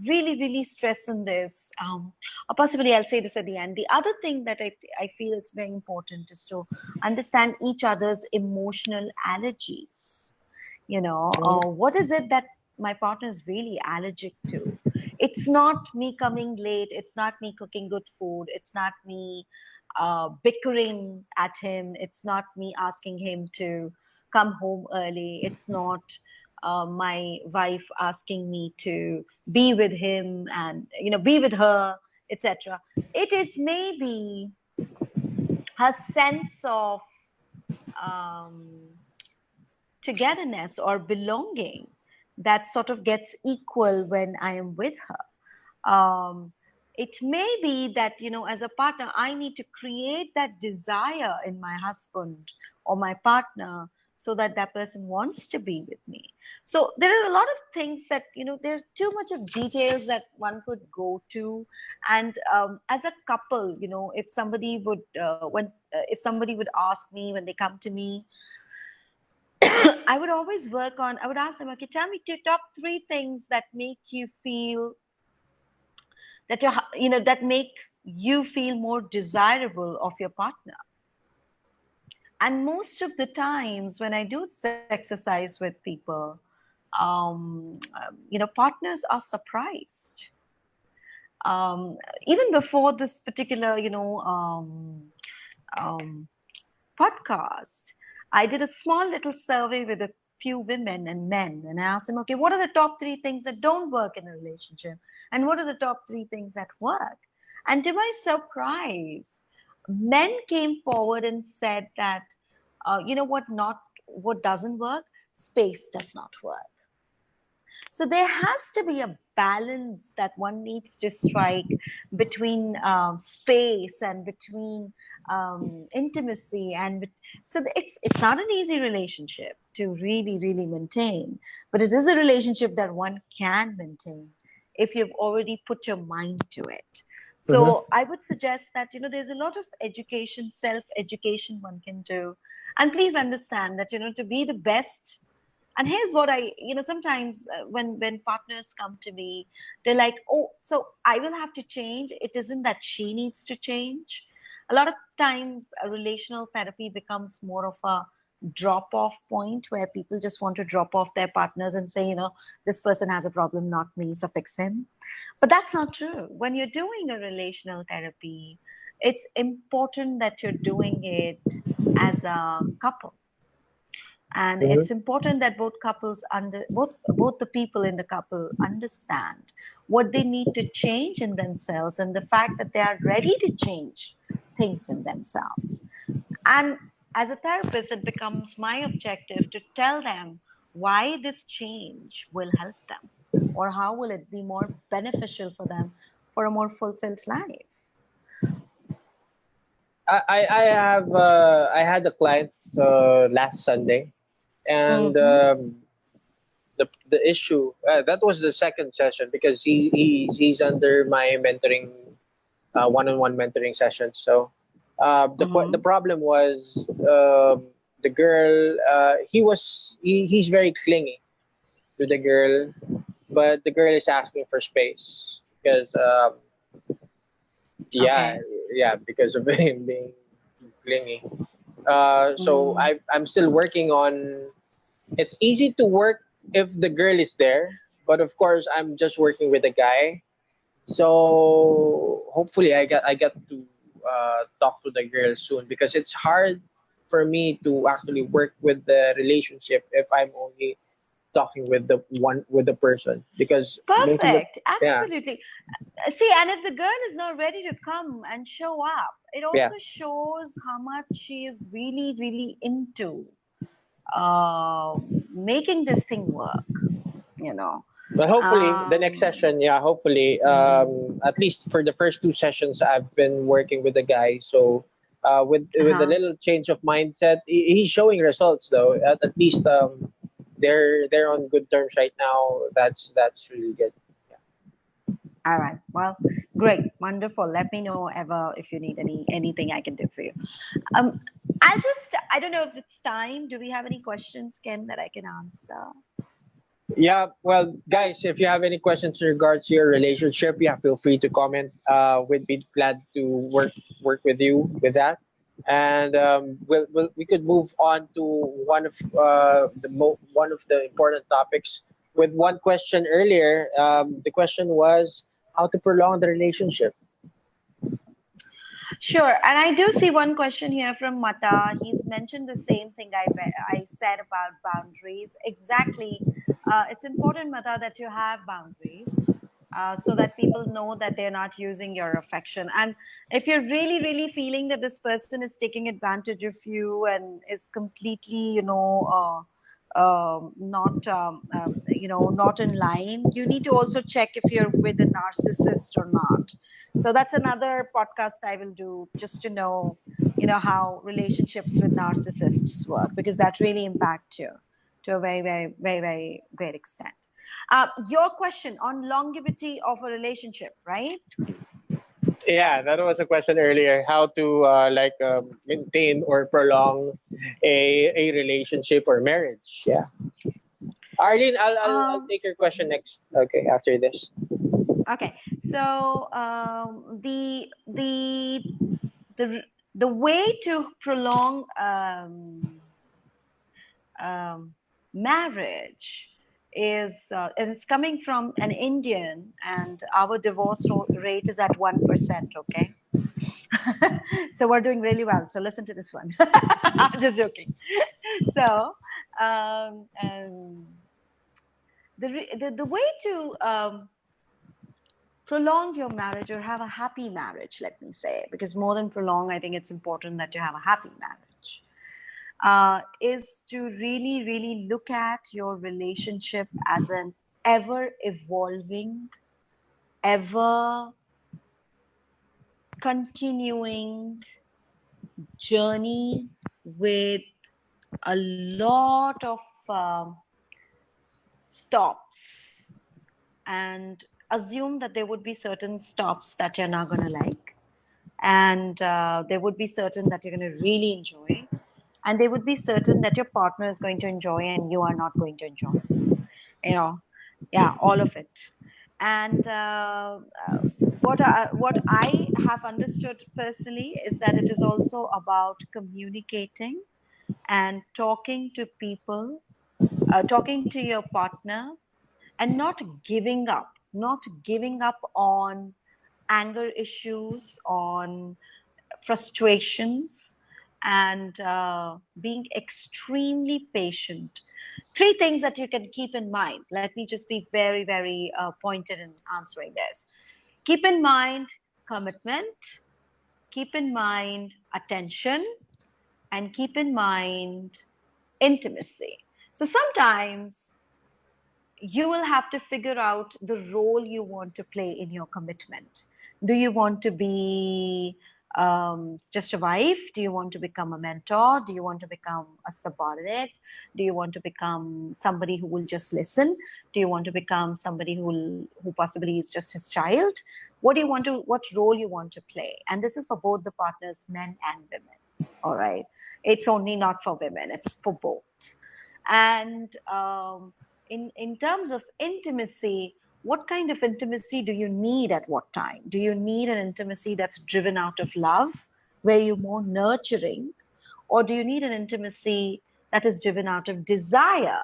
really, really stress on this. Or possibly I'll say this at the end. The other thing that I feel is very important is to understand each other's emotional allergies. What is it that my partner is really allergic to? It's not me coming late. It's not me cooking good food. It's not me bickering at him. It's not me asking him to come home early. It's not my wife asking me to be with him and be with her, etc. It is maybe her sense of togetherness or belonging that sort of gets equal when I am with her. It may be that, as a partner, I need to create that desire in my husband or my partner so that that person wants to be with me. So there are a lot of things that, there's too much of details that one could go to. And as a couple, if somebody would, if somebody would ask me when they come to me, I would always I would ask them, okay, tell me top 3 things that make you feel that that make you feel more desirable of your partner. And most of the times when I do this exercise with people, partners are surprised. Even before this particular, podcast, I did a small little survey with a few women and men, and I asked them, okay, what are the top 3 things that don't work in a relationship? And what are the top 3 things that work? And to my surprise, men came forward and said that, what doesn't work? Space does not work. So there has to be a balance that one needs to strike between space and between intimacy, and so it's not an easy relationship to really, really maintain, but it is a relationship that one can maintain if you've already put your mind to it. So I would suggest that, there's a lot of education, self-education one can do. And please understand that, to be the best. And here's what sometimes when partners come to me, they're like, oh, so I will have to change. It isn't that she needs to change. A lot of times a relational therapy becomes more of a drop-off point where people just want to drop off their partners and say, this person has a problem, not me, so fix him. But that's not true. When you're doing a relational therapy, it's important that you're doing it as a couple. And it's important that both couples both the people in the couple understand what they need to change in themselves, and the fact that they are ready to change things in themselves. And as a therapist, it becomes my objective to tell them why this change will help them, or how will it be more beneficial for them for a more fulfilled life. I had a client last Sunday, and the the issue that was the second session because he's under my mentoring one-on-one mentoring sessions. So the problem was the girl. He's very clingy to the girl, but the girl is asking for space because Okay. because of him being clingy. So Mm. I'm still working on. It's easy to work if the girl is there, but of course I'm just working with a guy. So hopefully I get to talk to the girl soon because it's hard for me to actually work with the relationship if I'm only talking with the person because most of the Perfect. yeah Absolutely. See, and if the girl is not ready to come and show up, it yeah. also shows how much she is really, really into uh, making this thing work, you know. But hopefully the next Um, session, yeah, hopefully at least for the first two sessions I've been working with the guy. So with a uh-huh. little change of mindset, he's showing results though. At least they're on good terms right now. That's really good. All right. Well, great. Wonderful. Let me know ever if you need anything I can do for you. Um, I don't know if it's time. Do we have any questions, Ken, that I can answer? Yeah, well, guys, if you have any questions in regards to your relationship, yeah, feel free to comment. We'd be glad to work with you with that, and we could move on to one of one of the important topics with one question earlier. The question was how to prolong the relationship. Sure. And I do see one question here from Mata. He's mentioned the same thing I said about boundaries. Exactly. It's important, Mata, that you have boundaries so that people know that they're not using your affection. And if you're really, really feeling that this person is taking advantage of you and is completely, not in line, you need to also check if you're with a narcissist or not. So that's another podcast I will do just to know, how relationships with narcissists work, because that really impact you to a very, very, very, very great extent. Your question on longevity of a relationship, right? Yeah, that was a question earlier. How to maintain or prolong a relationship or marriage? Yeah. Arlene, I'll Um, take your question next. Okay, after this. okay, so the the way to prolong um, marriage is it's coming from an Indian, and our divorce rate is at 1%. Okay, so we're doing really well. So listen to this one. I'm just joking. So the way to prolong your marriage or have a happy marriage, let me say, because more than prolong, I think it's important that you have a happy marriage, is to really, really look at your relationship as an ever evolving, ever continuing journey with a lot of stops, and assume that there would be certain stops that you're not going to like, and there would be certain that you're going to really enjoy, and there would be certain that your partner is going to enjoy and you are not going to enjoy, you know yeah, all of it. And what I have understood personally is that it is also about communicating and talking to people, talking to your partner, and not giving up on anger issues, on frustrations, and being extremely patient. Three things that you can keep in mind. Let me just be very, very pointed in answering this. Keep in mind commitment, keep in mind attention, and keep in mind intimacy. So sometimes you will have to figure out the role you want to play in your commitment. Do you want to be just a wife? Do you want to become a mentor? Do you want to become a subordinate? Do you want to become somebody who will just listen? Do you want to become somebody who possibly is just his child? What role you want to play? And this is for both the partners, men and women. All right. It's only not for women, it's for both. And in terms of intimacy, what kind of intimacy do you need at what time? Do you need an intimacy that's driven out of love, where you're more nurturing? Or do you need an intimacy that is driven out of desire,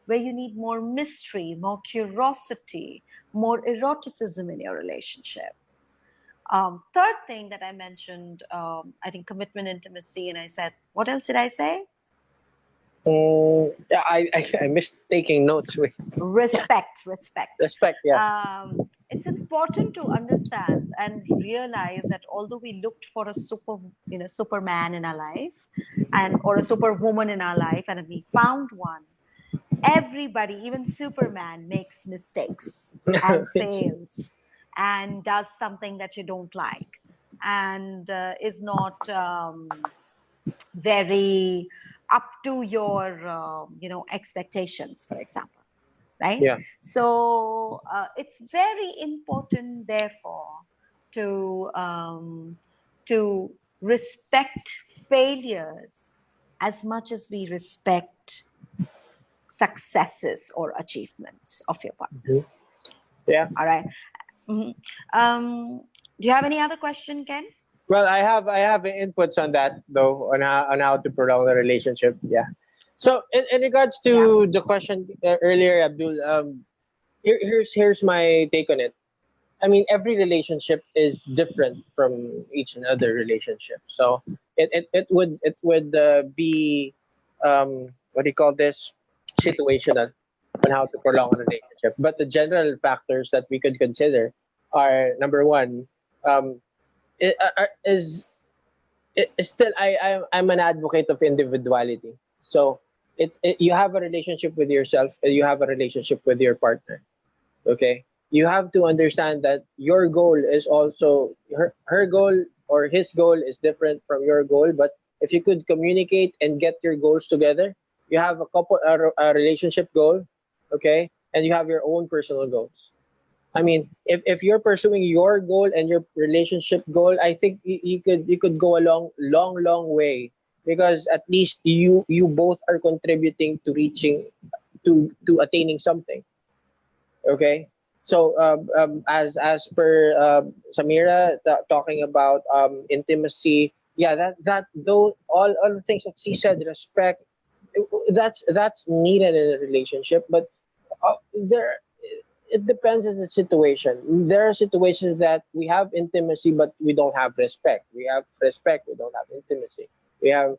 where you need more mystery, more curiosity, more eroticism in your relationship? Third thing that I mentioned, I think commitment, intimacy, and I said, what else did I say? Yeah, I missed taking notes. Respect. Yeah. It's important to understand and realize that although we looked for a superman in our life or a superwoman in our life, and we found one, everybody, even Superman, makes mistakes and fails and does something that you don't like and is not very up to your expectations, for example, right? Yeah. So it's very important, therefore, to respect failures as much as we respect successes or achievements of your partner. Mm-hmm. Yeah. All right. Mm-hmm. Do you have any other question, Ken? Well, I have inputs on that though, on how to prolong the relationship. Yeah. So in regards to the question earlier, Abdul, here's my take on it. I mean, every relationship is different from each another relationship. So it would be what do you call this, situational on how to prolong a relationship. But the general factors that we could consider are, number one, is still I'm an advocate of individuality. So you have a relationship with yourself and you have a relationship with your partner. Okay, you have to understand that your goal is also her goal, or his goal is different from your goal. But if you could communicate and get your goals together, you have a relationship goal, okay, and you have your own personal goals. I mean, if you're pursuing your goal and your relationship goal, I think you could go a long way, because at least you both are contributing to reaching to attaining something. Okay, so as per Sameera talking about intimacy, yeah, that though all the things that she said, respect, that's needed in a relationship, but there it depends on the situation. There are situations that we have intimacy but we don't have respect. We have respect, we don't have intimacy. We have,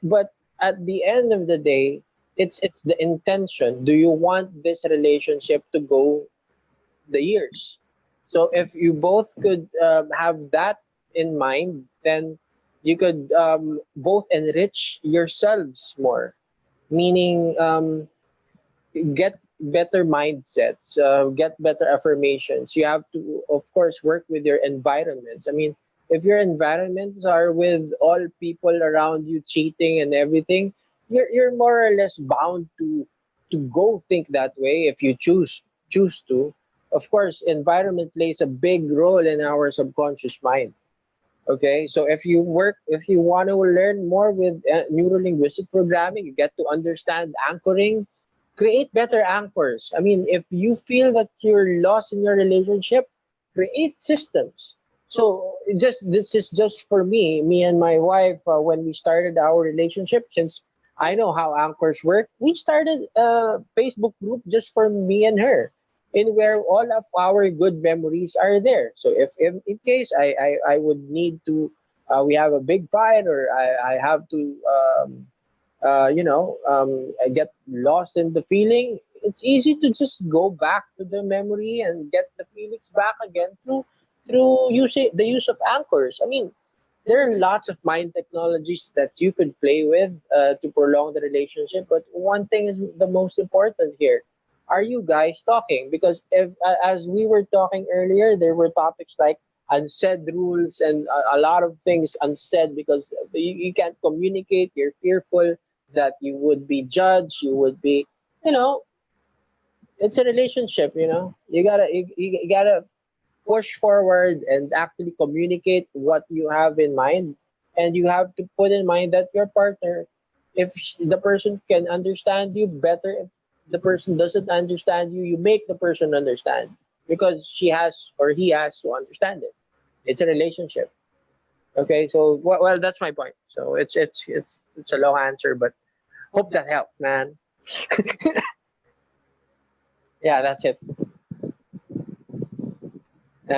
but at the end of the day, it's the intention. Do you want this relationship to go the years? So if you both could have that in mind, then you could both enrich yourselves more, meaning get better mindsets, get better affirmations. You have to, of course, work with your environments. I mean, if your environments are with all people around you cheating and everything, you're more or less bound to go think that way if you choose to. Of course, environment plays a big role in our subconscious mind. Okay, so if you want to learn more with neuro-linguistic programming, you get to understand anchoring. Create better anchors. I mean, if you feel that you're lost in your relationship, create systems. So this is just for me and my wife. When we started our relationship, since I know how anchors work, we started a Facebook group just for me and her, in where all of our good memories are there. So if in case I would need to, we have a big fight, or I have to. I get lost in the feeling, it's easy to just go back to the memory and get the feelings back again through the use of anchors. I mean, there are lots of mind technologies that you could play with to prolong the relationship, but one thing is the most important here. Are you guys talking? Because if as we were talking earlier, there were topics like unsaid rules and a lot of things unsaid because you can't communicate. You're fearful that you would be judged. You would be, you know, it's a relationship. You gotta push forward and actually communicate what you have in mind, and you have to put in mind that your partner, if the person can understand you better, if the person doesn't understand you, you make the person understand, because she has or he has to understand it. It's a relationship. Okay, so well, that's my point. So it's a long answer, but hope that helped, man. Yeah, that's it.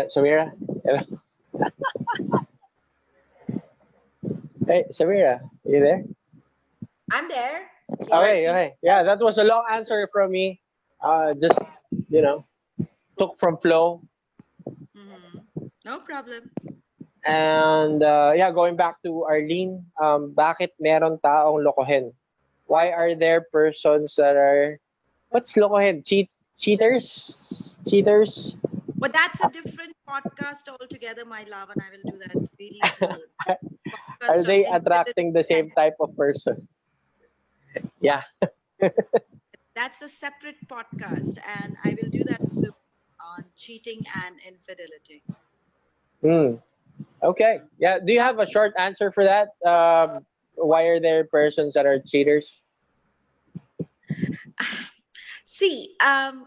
Samira. Hey, Samira, you there? I'm there. Okay, okay. Yeah, that was a long answer from me. Just, you know, took from flow. No problem. And yeah, going back to Arlene, bakit meron taong lokohin? Why are there persons that are, what's lokohin? Cheaters? Cheaters? But that's a different podcast altogether, my love, and I will do that really soon. Are Podcast on they infidelity attracting the same and type of person? Yeah. that's a separate podcast, and I will do that soon on cheating and infidelity. Okay. Yeah. Do you have a short answer for that? Why are there persons that are cheaters? See, I'm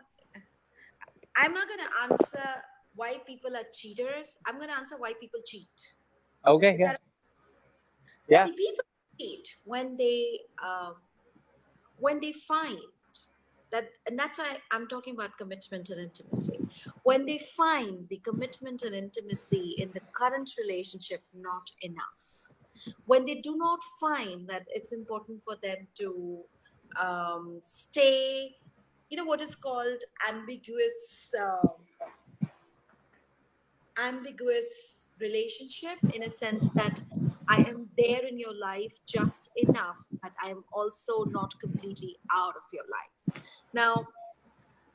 not going to answer why people are cheaters. I'm going to answer why people cheat. Okay. Is Yeah. that Yeah. See, people cheat when they find that, and that's why I'm talking about commitment and intimacy. When they find the commitment and intimacy in the current relationship not enough, when they do not find that it's important for them to stay, what is called ambiguous relationship, in a sense that I am there in your life just enough, but I am also not completely out of your life. Now,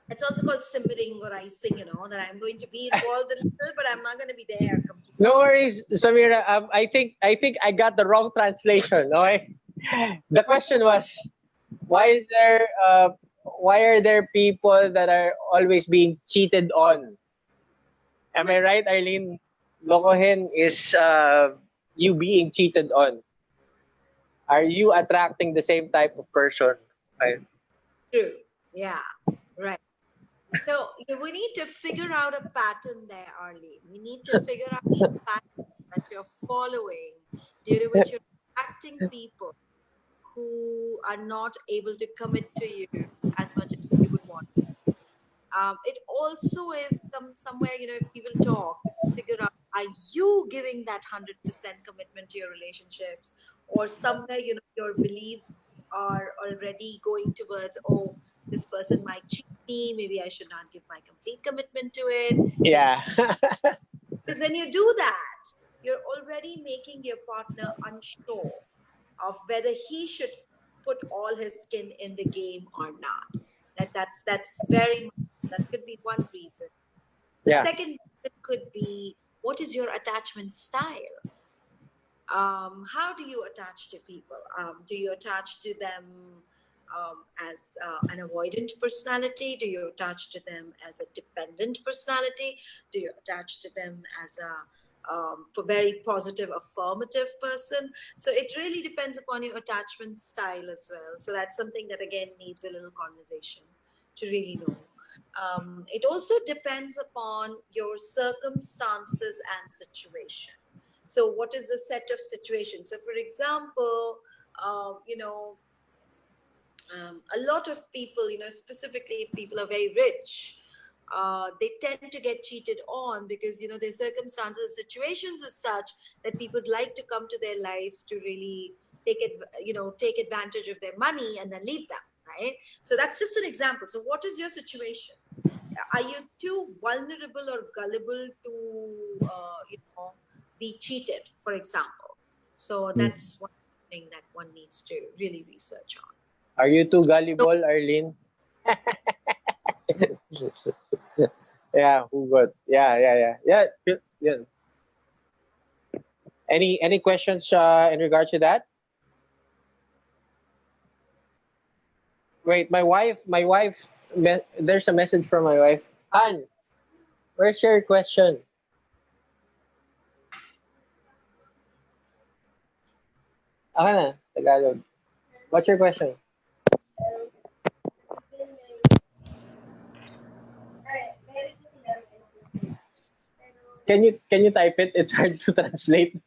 it's also called simmering or icing, that I'm going to be involved a little, but I'm not going to be there completely. No worries, Samira. I think I got the wrong translation. Okay. The question was, why is there why are there people that are always being cheated on? Am I right, Arlene? Lokohin is you being cheated on. Are you attracting the same type of person? Right? True. Yeah. Right. So we need to figure out a pattern there, Arlene. We need to figure out a pattern that you're following, due to which you're attracting people who are not able to commit to you as much as you would want. It also is somewhere, if we will talk, figure out, are you giving that 100% commitment to your relationships, or somewhere, your beliefs are already going towards, oh, this person might cheat me, maybe I should not give my complete commitment to it. Yeah. Because when you do that, you're already making your partner unsure of whether he should put all his skin in the game or not. That's very much, that could be one reason. The Yeah. second reason could be, what is your attachment style? How do you attach to people? Do you attach to them as an avoidant personality? Do you attach to them as a dependent personality? Do you attach to them as a very positive, affirmative person? So it really depends upon your attachment style as well. So that's something that, again, needs a little conversation to really know. It also depends upon your circumstances and situation. So what is the set of situations? So for example, a lot of people, specifically if people are very rich, they tend to get cheated on because, their circumstances, situations is such that people would like to come to their lives to really take advantage of their money and then leave them, right? So that's just an example. So what is your situation? Are you too vulnerable or gullible to, be cheated, for example? So that's one thing that one needs to really research on. Are you too gullible, Arlene? Yeah, who got? Yeah. Any questions in regards to that? Wait, my wife. There's a message from my wife. Han, where's your question? Ako na, Tagalog. What's your question? Can you type it? It's hard to translate.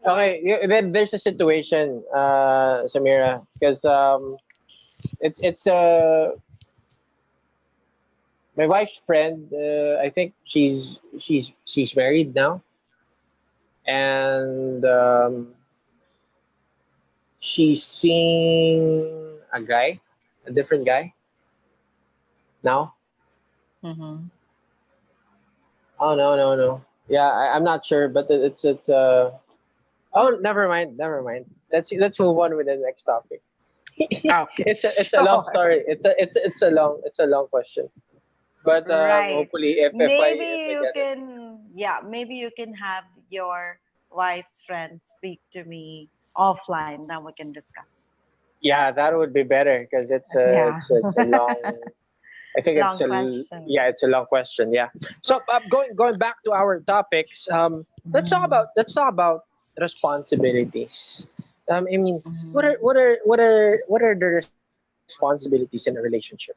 Okay, then there's a situation, Samira, because it's my wife's friend. I think she's married now, and she's seeing a guy, a different guy now. Mm-hmm. Oh no, no, no. Yeah, I'm not sure, but it's. Oh, never mind, never mind. Let's move on with the next topic. Okay, It's a long sure. story. It's a long question. But Right. hopefully, if Maybe I you get it, can, yeah, maybe you can have your wife's friend speak to me offline. Then we can discuss. yeah, that would be better because Yeah. it's a long. I think Long question. yeah, it's a long question. Yeah. So going back to our topics, Mhm. let's talk about responsibilities. I mean, Mhm. what are the responsibilities in a relationship?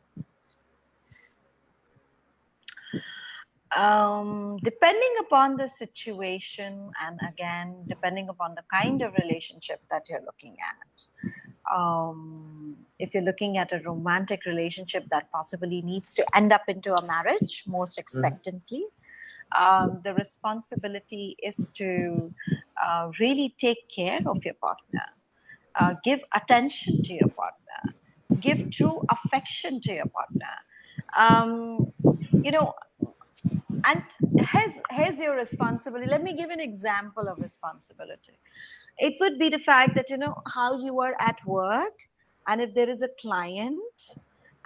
Depending upon the situation, and again, depending upon the kind of relationship that you're looking at. If you're looking at a romantic relationship that possibly needs to end up into a marriage, most Mhm. expectantly, the responsibility is to really take care of your partner, give attention to your partner, give true affection to your partner. Um, you know, and here's your responsibility. Let me give an example of responsibility. It would be the fact that how you are at work, and if there is a client,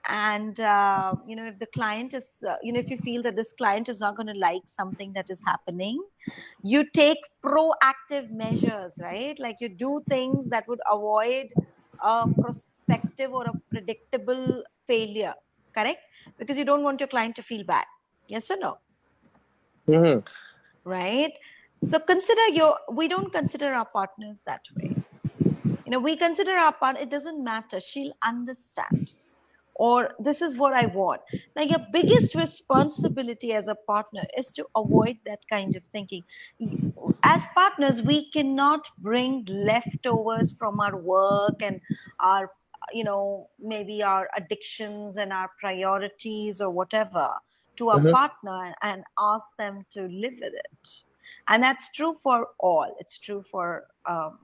and if the client is if you feel that this client is not going to like something that is happening, you take proactive measures, right? Like you do things that would avoid a prospective or a predictable failure, correct? Because you don't want your client to feel bad. Yes or no? Mhm. Right? So we don't consider our partners that way. We consider our partner, it doesn't matter, she'll understand, or this is what I want. Now your biggest responsibility as a partner is to avoid that kind of thinking. As partners, we cannot bring leftovers from our work and our maybe our addictions and our priorities or whatever to our Mhm. partner and ask them to live with it. And that's true for all. It's true for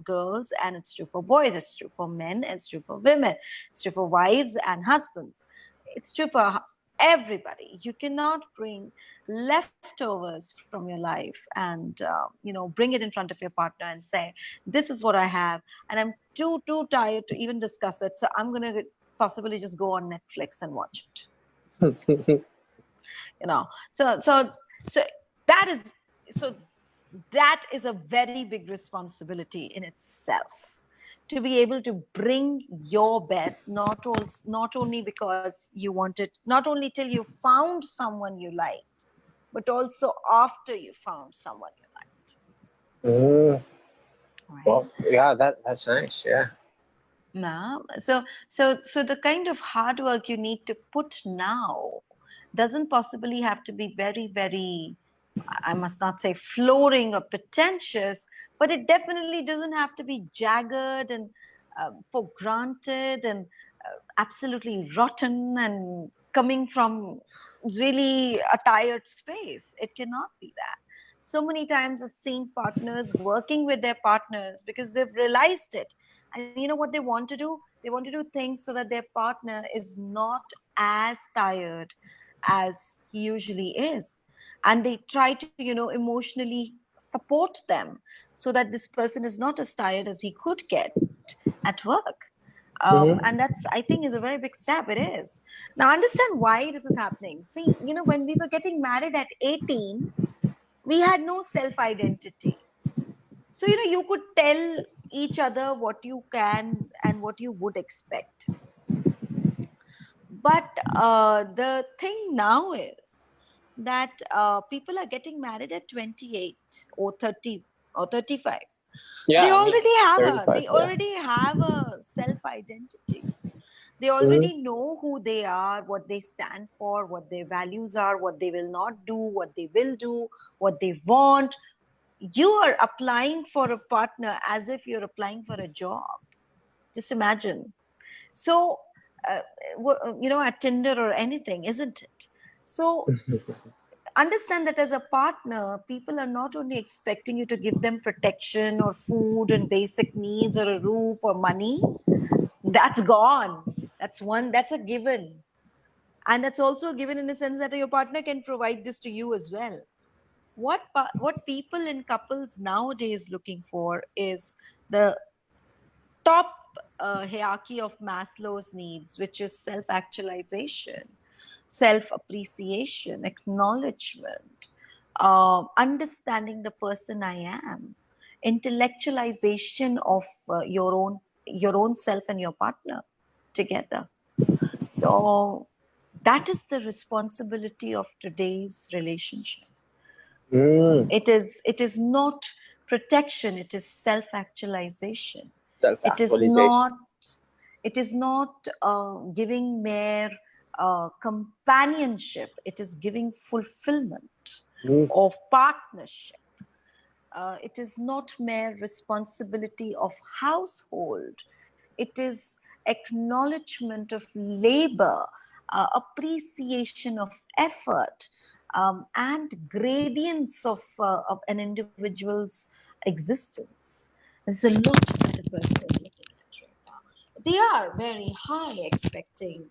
girls, and it's true for boys, it's true for men, it's true for women, it's true for wives and husbands, it's true for everybody. You cannot bring leftovers from your life and bring it in front of your partner and say, this is what I have, and I'm too tired to even discuss it, so I'm going to possibly just go on Netflix and watch it. So that is so that is a very big responsibility in itself, to be able to bring your best, not only because you wanted, not only till you found someone you liked, but also after you found someone you liked. Mm. Right. Well, yeah, that's nice. Yeah. Now, so the kind of hard work you need to put now doesn't possibly have to be very, very, I must not say flooring or pretentious, but it definitely doesn't have to be jagged and for granted and absolutely rotten and coming from really a tired space. It cannot be that. So many times I've seen partners working with their partners because they've realized it. And you know what they want to do? They want to do things so that their partner is not as tired as he usually is. And they try to, emotionally support them so that this person is not as tired as he could get at work. And Mhm. that's, I think, is a very big step. It is. Now, understand why this is happening. See, when we were getting married at 18, we had no self identity. So, you could tell each other what you can and what you would expect. But the thing now is that people are getting married at 28 or 30 or 35. They Yeah, me. already have a 35, they yeah. already have a self identity. They Mhm. already know who they are, what they stand for, what their values are, what they will not do, what they will do, what they want. You are applying for a partner as if you're applying for a job. Just imagine. So, uh, at Tinder or anything, isn't it? So, understand that as a partner, people are not only expecting you to give them protection or food and basic needs or a roof or money. That's gone. That's a given. And that's also given in the sense that your partner can provide this to you as well. What people in couples nowadays looking for is the top hierarchy of Maslow's needs, which is self-actualization, self-appreciation, acknowledgement, understanding the person I am, intellectualization of your own self and your partner together. So that is the responsibility of today's relationship. Mm. It is not protection, it is self-actualization. It is Self-actualization. not it is not giving mere companionship, it is giving fulfillment Mm. of partnership. It is not mere responsibility of household. It is acknowledgement of labor, appreciation of effort, and gradients of an individual's existence. There's a lot that a person is looking at right now. They are very high expecting.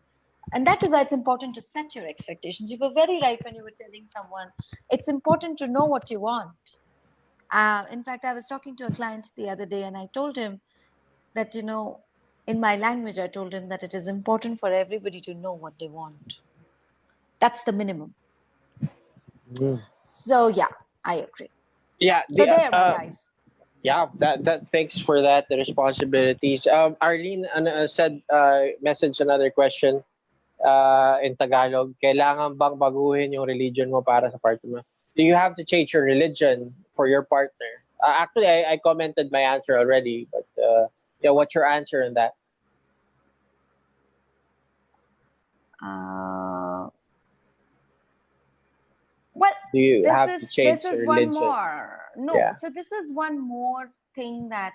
And that is why it's important to set your expectations. You were very right when you were telling someone it's important to know what you want. In fact, I was talking to a client the other day and I told him that, in my language, I told him that it is important for everybody to know what they want. That's the minimum. Mm. So, yeah, I agree. Yeah, So, there, my guys. yeah, that thanks for that, the responsibilities. Arlene said, message another question in Tagalog. Kailangan bang baguhin yung religion mo para sa partner mo? Do you have to change your religion for your partner? Actually, I commented my answer already, but yeah, what's your answer on that? Well, Do you this have to is change this your is one religion? more. No, Yeah. so this is one more thing that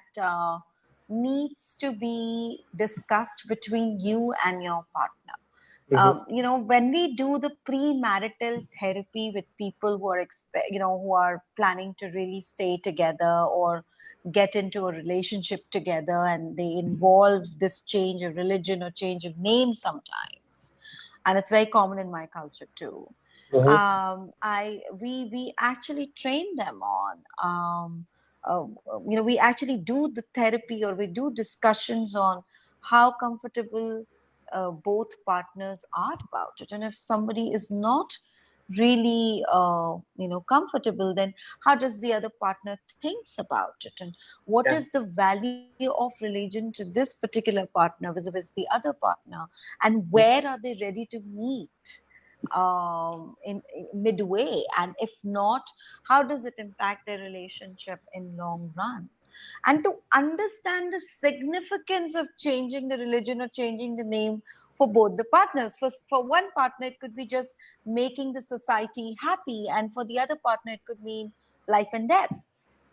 needs to be discussed between you and your partner. Mm-hmm. When we do the premarital therapy with people who are planning to really stay together or get into a relationship together, and they involve this change of religion or change of name sometimes, and it's very common in my culture too. Mm-hmm. We actually train them on. Uh, we actually do the therapy or we do discussions on how comfortable both partners are about it, and if somebody is not really comfortable, then how does the other partner thinks about it, and what Yeah. is the value of religion to this particular partner vis-a-vis the other partner, and where are they ready to meet in midway, and if not, how does it impact their relationship in long run, and to understand the significance of changing the religion or changing the name for both the partners. For one partner, it could be just making the society happy, and for the other partner, it could mean life and death.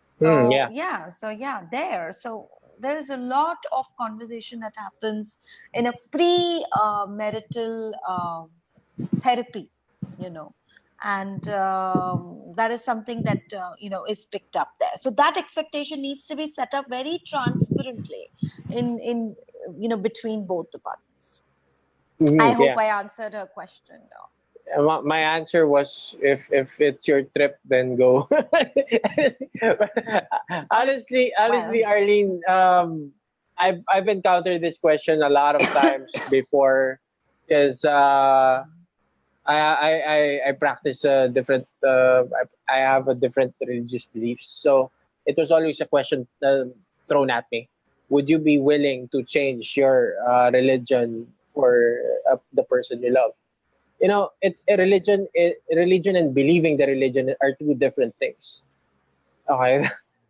So Yeah. yeah, so there is a lot of conversation that happens in a pre-marital therapy, you know, and that is something that is picked up there. So that expectation needs to be set up very transparently in between both the partners. I Mm-hmm. hope Yeah. I answered her question now. My answer was, if it's your trip, then go. Honestly, Well, Arlene, I've encountered this question a lot of times before, because I practice a different I have a different religious beliefs. So it was always a question thrown at me. Would you be willing to change your religion for the person you love? It's a religion. Religion and believing the religion are two different things. Okay,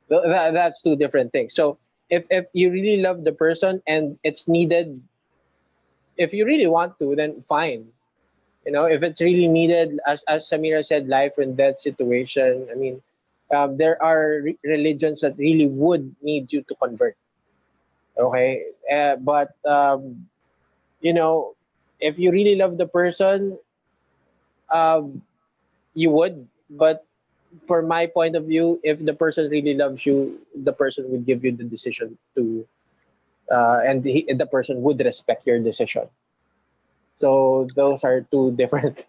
that's two different things. So if you really love the person and it's needed, if you really want to, then fine. If it's really needed, as Sameera said, life and death situation. I mean, there are religions that really would need you to convert. Okay, but you know, if you really love the person, um, you would. But for my point of view, if the person really loves you, the person would give you the decision to, and the person would respect your decision. So those are two different.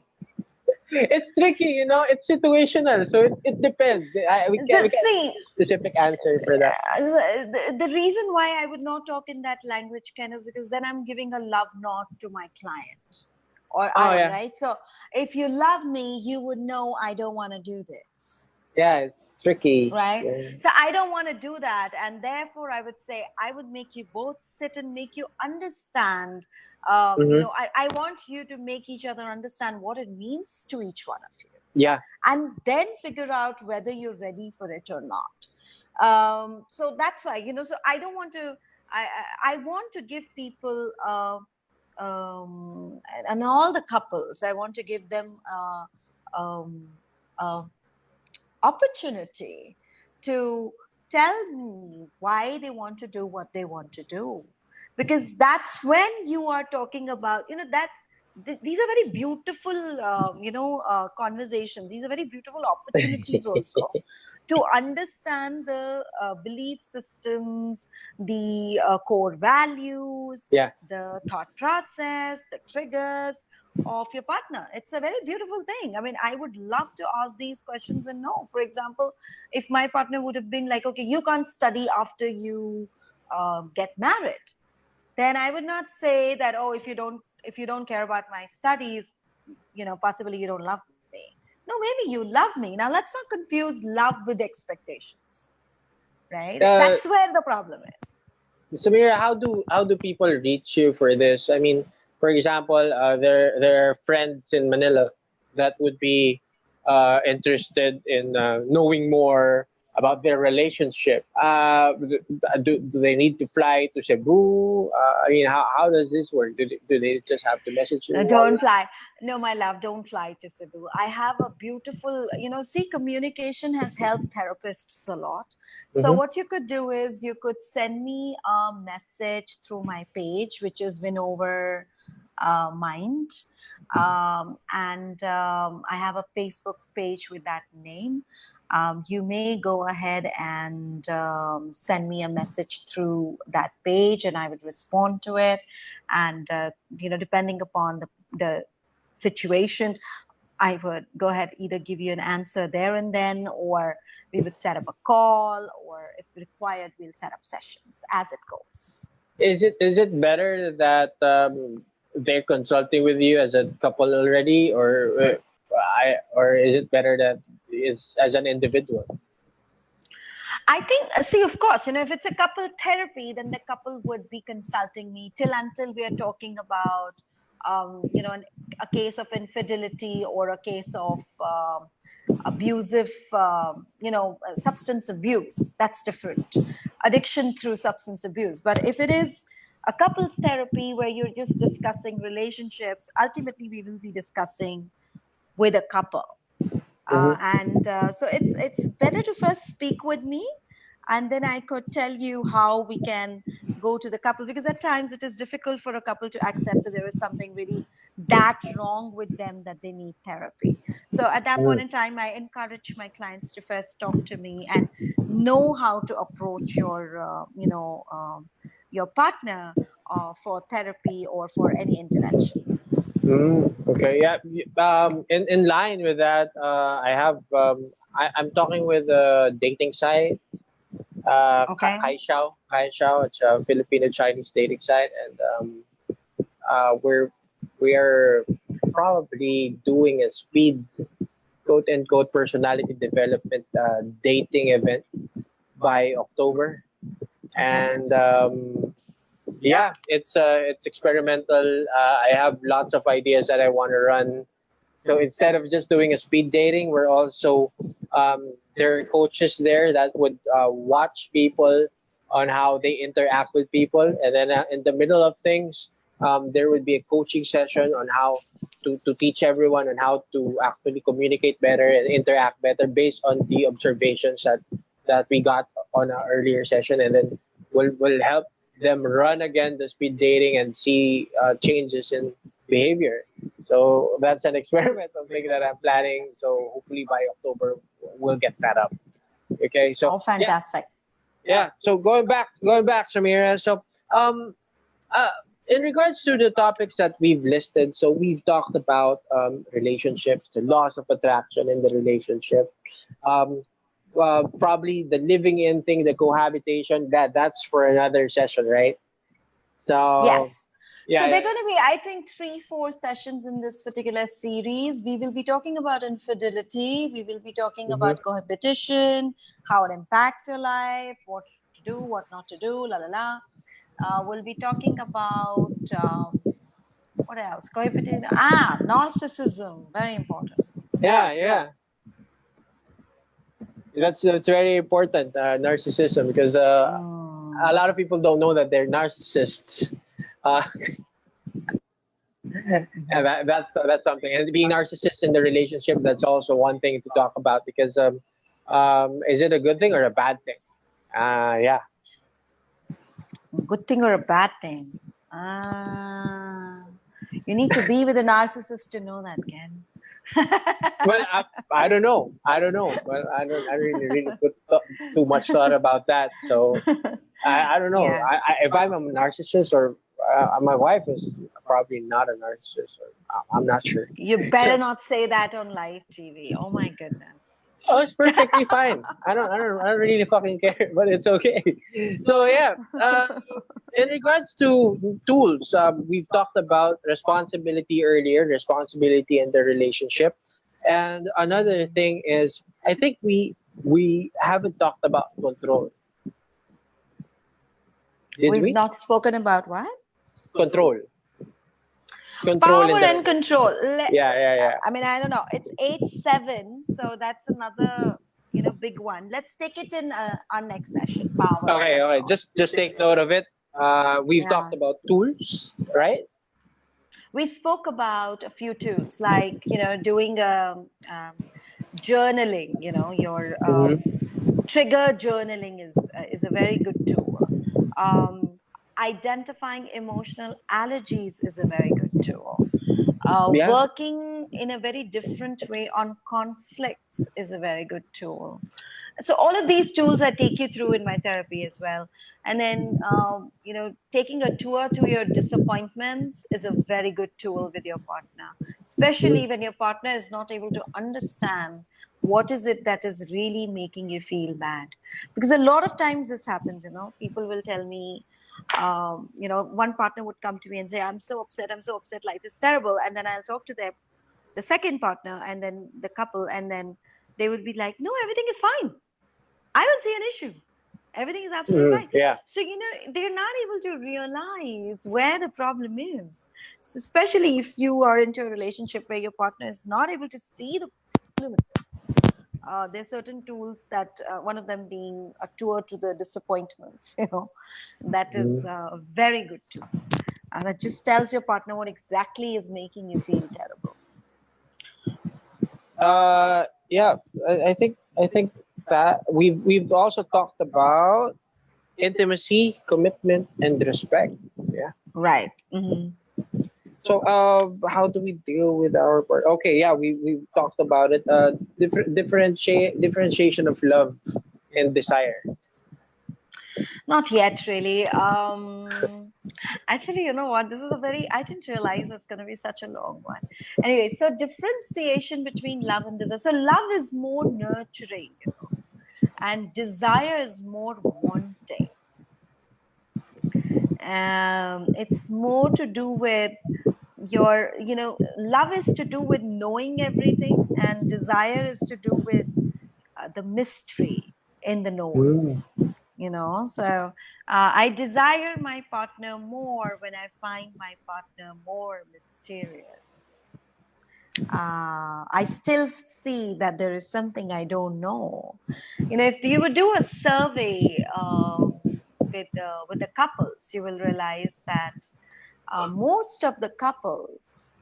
It's tricky, it's situational, so it depends. We can't See, specific answer for that. the reason why I would not talk in that language, Ken, is because then I'm giving a love nod to my client or Oh I, yeah, right? So if you love me, you would know I don't want to do this, yeah, it's tricky. right? Yeah. So I don't want to do that. And therefore, I would say I would make you both sit and make you understand. Mm-hmm. I want you to make each other understand what it means to each one of you, Yeah. and then figure out whether you're ready for it or not. So that's why, so I don't want to, I want to give people, and all the couples, I want to give them um, uh, opportunity to tell me why they want to do what they want to do, because that's when you are talking about, that these are very beautiful conversations. These are very beautiful opportunities also to understand the belief systems, the core values, Yeah. the thought process, the triggers of your partner. It's a very beautiful thing. I mean, I would love to ask these questions and know. For example, if my partner would have been like, okay, you can't study after you get married, then I would not say that, oh, if you don't care about my studies, possibly you don't love me. No, maybe you love me. Now let's not confuse love with expectations, right? Uh, That's where the problem is. Samira, how do people reach you for this? I mean, for example, there are friends in Manila that would be interested in knowing more about their relationship. Do they need to fly to Cebu? I mean, how does this work? Do they just have to message you? No, don't fly. No, my love, don't fly to Cebu. I have a beautiful, see, communication has helped therapists a lot. So Mm-hmm. what you could do is you could send me a message through my page, which is Win Over Mind. And I have a Facebook page with that name. You may go ahead and send me a message through that page, and I would respond to it. And depending upon the situation, I would go ahead, either give you an answer there and then, or we would set up a call, or if required, we'll set up sessions as it goes. Is it better that they're consulting with you as a couple already, or is it better that it's as an individual? I think, see, of course, if it's a couple therapy, then the couple would be consulting me until we are talking about, a case of infidelity or a case of abusive, substance abuse. That's different. Addiction through substance abuse. But if it is a couples therapy where you're just discussing relationships, ultimately we will be discussing with a couple. So it's better to first speak with me, and then I could tell you how we can go to the couple, because at times it is difficult for a couple to accept that there is something really that wrong with them that they need therapy. So at that point in time, I encourage my clients to first talk to me and know how to approach your partner for therapy or for any intervention. Okay, yeah. In line with that, I'm talking with a dating site, Okay. 𝐸𝐈𝐧𝐬𝐢𝐝. It's a Filipino Chinese dating site, and we are probably doing a speed, quote unquote, personality development dating event by October, and yeah, it's experimental. I have lots of ideas that I want to run. So instead of just doing a speed dating, we're also there are coaches there that would watch people on how they interact with people, and then in the middle of things, there would be a coaching session on how to teach everyone on how to actually communicate better and interact better based on the observations that we got on our earlier session, and then we'll help them run again the speed dating and see changes in behavior. So that's an experimental thing that I'm planning. So hopefully by October we'll get that up. Okay, so Oh, fantastic. yeah. So going back, Sameera. So uh, in regards to the topics that we've listed, so we've talked about relationships, the laws of attraction in the relationship. Um, Probably the living in thing, the cohabitation. That's for another session, right? So Yes. yeah, So yeah, they're going to be, I think, 3-4 sessions in this particular series. We will be talking about infidelity. We will be talking mhm. about cohabitation, how it impacts your life, what to do, what not to do, la la la. We'll be talking about what else? Cohabitation. Narcissism. Very important. Yeah, yeah. That's very important. Narcissism, because a lot of people don't know that they're narcissists. Uh, and that's something. And being narcissist in the relationship, that's also one thing to talk about, because is it a good thing or a bad thing? Yeah. Good thing or a bad thing? You need to be with a narcissist to know that, Ken. Well, I don't know. Well, I don't. I really put too much thought about that. So I don't know. Yeah. If I'm a narcissist, or my wife is probably not a narcissist, or I'm not sure. You better not say that on live TV. Oh my goodness. Oh, it's perfectly fine. I don't really fucking care, but it's okay. So yeah, in regards to tools, we've talked about responsibility earlier, responsibility in the relationship, and another thing is, I think we haven't talked about control. Did We've we? not spoken about what? Control. Power In the and control. yeah. I mean, I don't know. It's 8-7, so that's another, big one. Let's take it in our next session. Power. Okay, and okay. control. Just take note of it. We've Yeah. talked about tools, right? We spoke about a few tools, like doing journaling. Your trigger journaling is a very good tool. Identifying emotional allergies is a very good tool. Yeah. Working in a very different way on conflicts is a very good tool. So all of these tools I take you through in my therapy as well. And then, taking a tour to your disappointments is a very good tool with your partner, especially when your partner is not able to understand what is it that is really making you feel bad. Because a lot of times this happens, people will tell me, one partner would come to me and say, I'm so upset, life is terrible. And then I'll talk to the second partner and then the couple, and then they would be like, no, everything is fine. I don't see an issue. Everything is absolutely fine. Yeah. So, they're not able to realize where the problem is. So especially if you are into a relationship where your partner is not able to see the problem. There's certain tools that one of them being a tour to the disappointments, that is a very good tool. That just tells your partner what exactly is making you feel terrible. Yeah, I think that we've also talked about intimacy, commitment, and respect. Yeah. Right. Mm-hmm. So how do we deal with our part? Okay, yeah, we talked about it. Differentiation of love and desire. Not yet, really. Actually, you know what? This is I didn't realize it's going to be such a long one. Anyway, so differentiation between love and desire. So love is more nurturing, and desire is more wanting. It's more to do with your, love is to do with knowing everything, and desire is to do with the mystery in the knowing. So I desire my partner more when I find my partner more mysterious. I still see that there is something I don't know. If you would do a survey with the couples, you will realize that most of the couples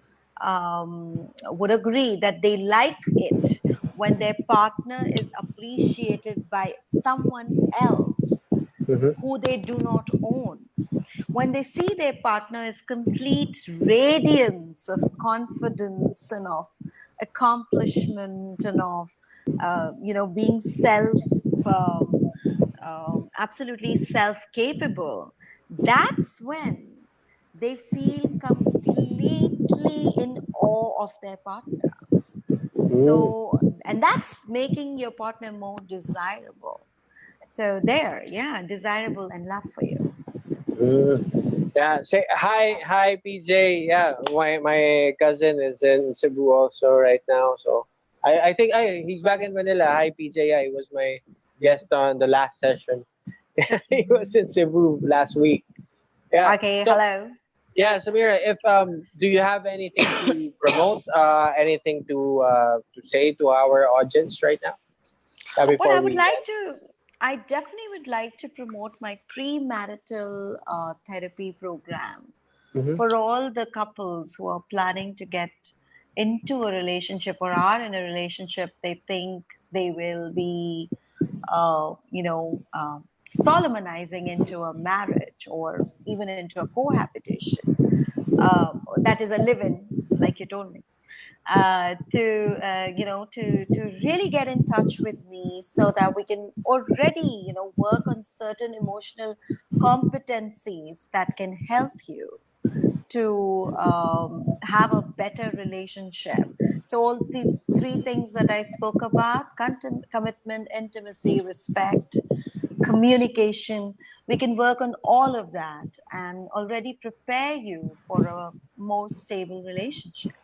would agree that they like it when their partner is appreciated by someone else who they do not own. When they see their partner is complete radiance of confidence and of accomplishment and of being absolutely self-capable, that's when they feel completely in awe of their partner. So, and that's making your partner more desirable. So there, yeah, desirable and love for you. Yeah, say hi, PJ. Yeah, my cousin is in Cebu also right now. So I think he's back in Manila. Hi, PJ. Yeah, he was my guest on the last session. He was in Cebu last week. Yeah. Okay, so, hello. Yeah, Sameera, if do you have anything to promote? Anything to say to our audience right now? What I would like to, I definitely would like to promote my premarital therapy program for all the couples who are planning to get into a relationship or are in a relationship. They think they will be, solemnizing into a marriage or even into a cohabitation. That is a live-in, like you told me. To really get in touch with me so that we can already work on certain emotional competencies that can help you to have a better relationship. So all the three things that I spoke about: commitment, intimacy, respect, communication. We can work on all of that and already prepare you for a more stable relationship.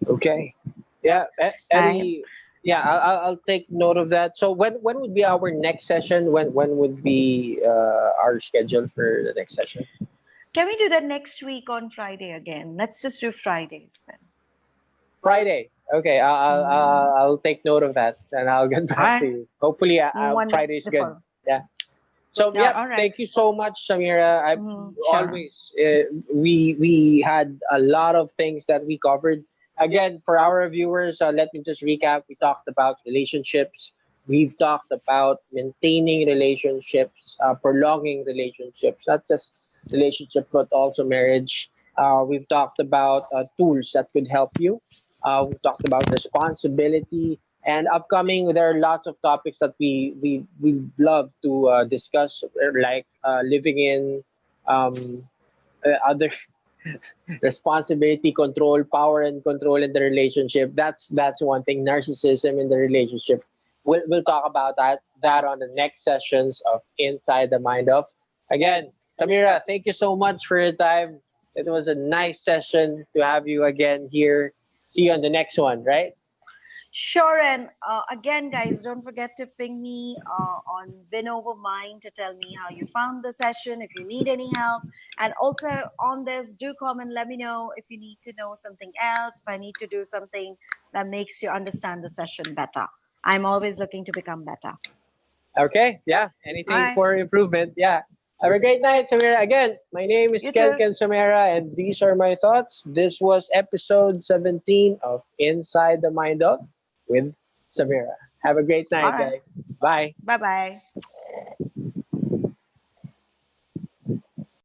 Okay. Yeah. Any. Yeah, I'll take note of that. So when would be our next session? When would be our schedule for the next session? Can we do that next week on Friday again? Let's just do Fridays then. Friday. Okay. I'll take note of that and I'll get back to you. Hopefully, Friday is good. Yeah. So yeah, thank you so much, Sameera. Always we had a lot of things that we covered. Again, for our viewers, let me just recap. We talked about relationships. We've talked about maintaining relationships, prolonging relationships, not just relationship, but also marriage. We've talked about tools that could help you. We've talked about responsibility. And upcoming, there are lots of topics that we love to discuss, like living in, other responsibility, control, power, and control in the relationship. That's one thing. Narcissism in the relationship. We'll talk about that on the next sessions of Inside the Mind of. Again, Sameera, thank you so much for your time. It was a nice session to have you again here. See you on the next one, right? Sure. And again, guys, don't forget to ping me on Win Over Mind to tell me how you found the session, if you need any help. And also on this, do come and let me know if you need to know something else, if I need to do something that makes you understand the session better. I'm always looking to become better. Okay. Yeah. Anything for improvement. Yeah. Have a great night, Sameera. Again, my name is 𝐑𝐞𝐥𝐚𝐭 Sameera, and these are my thoughts. This was episode 17 of Inside the Mind of with Sameera. Have a great night, guys. Bye. Bye-bye.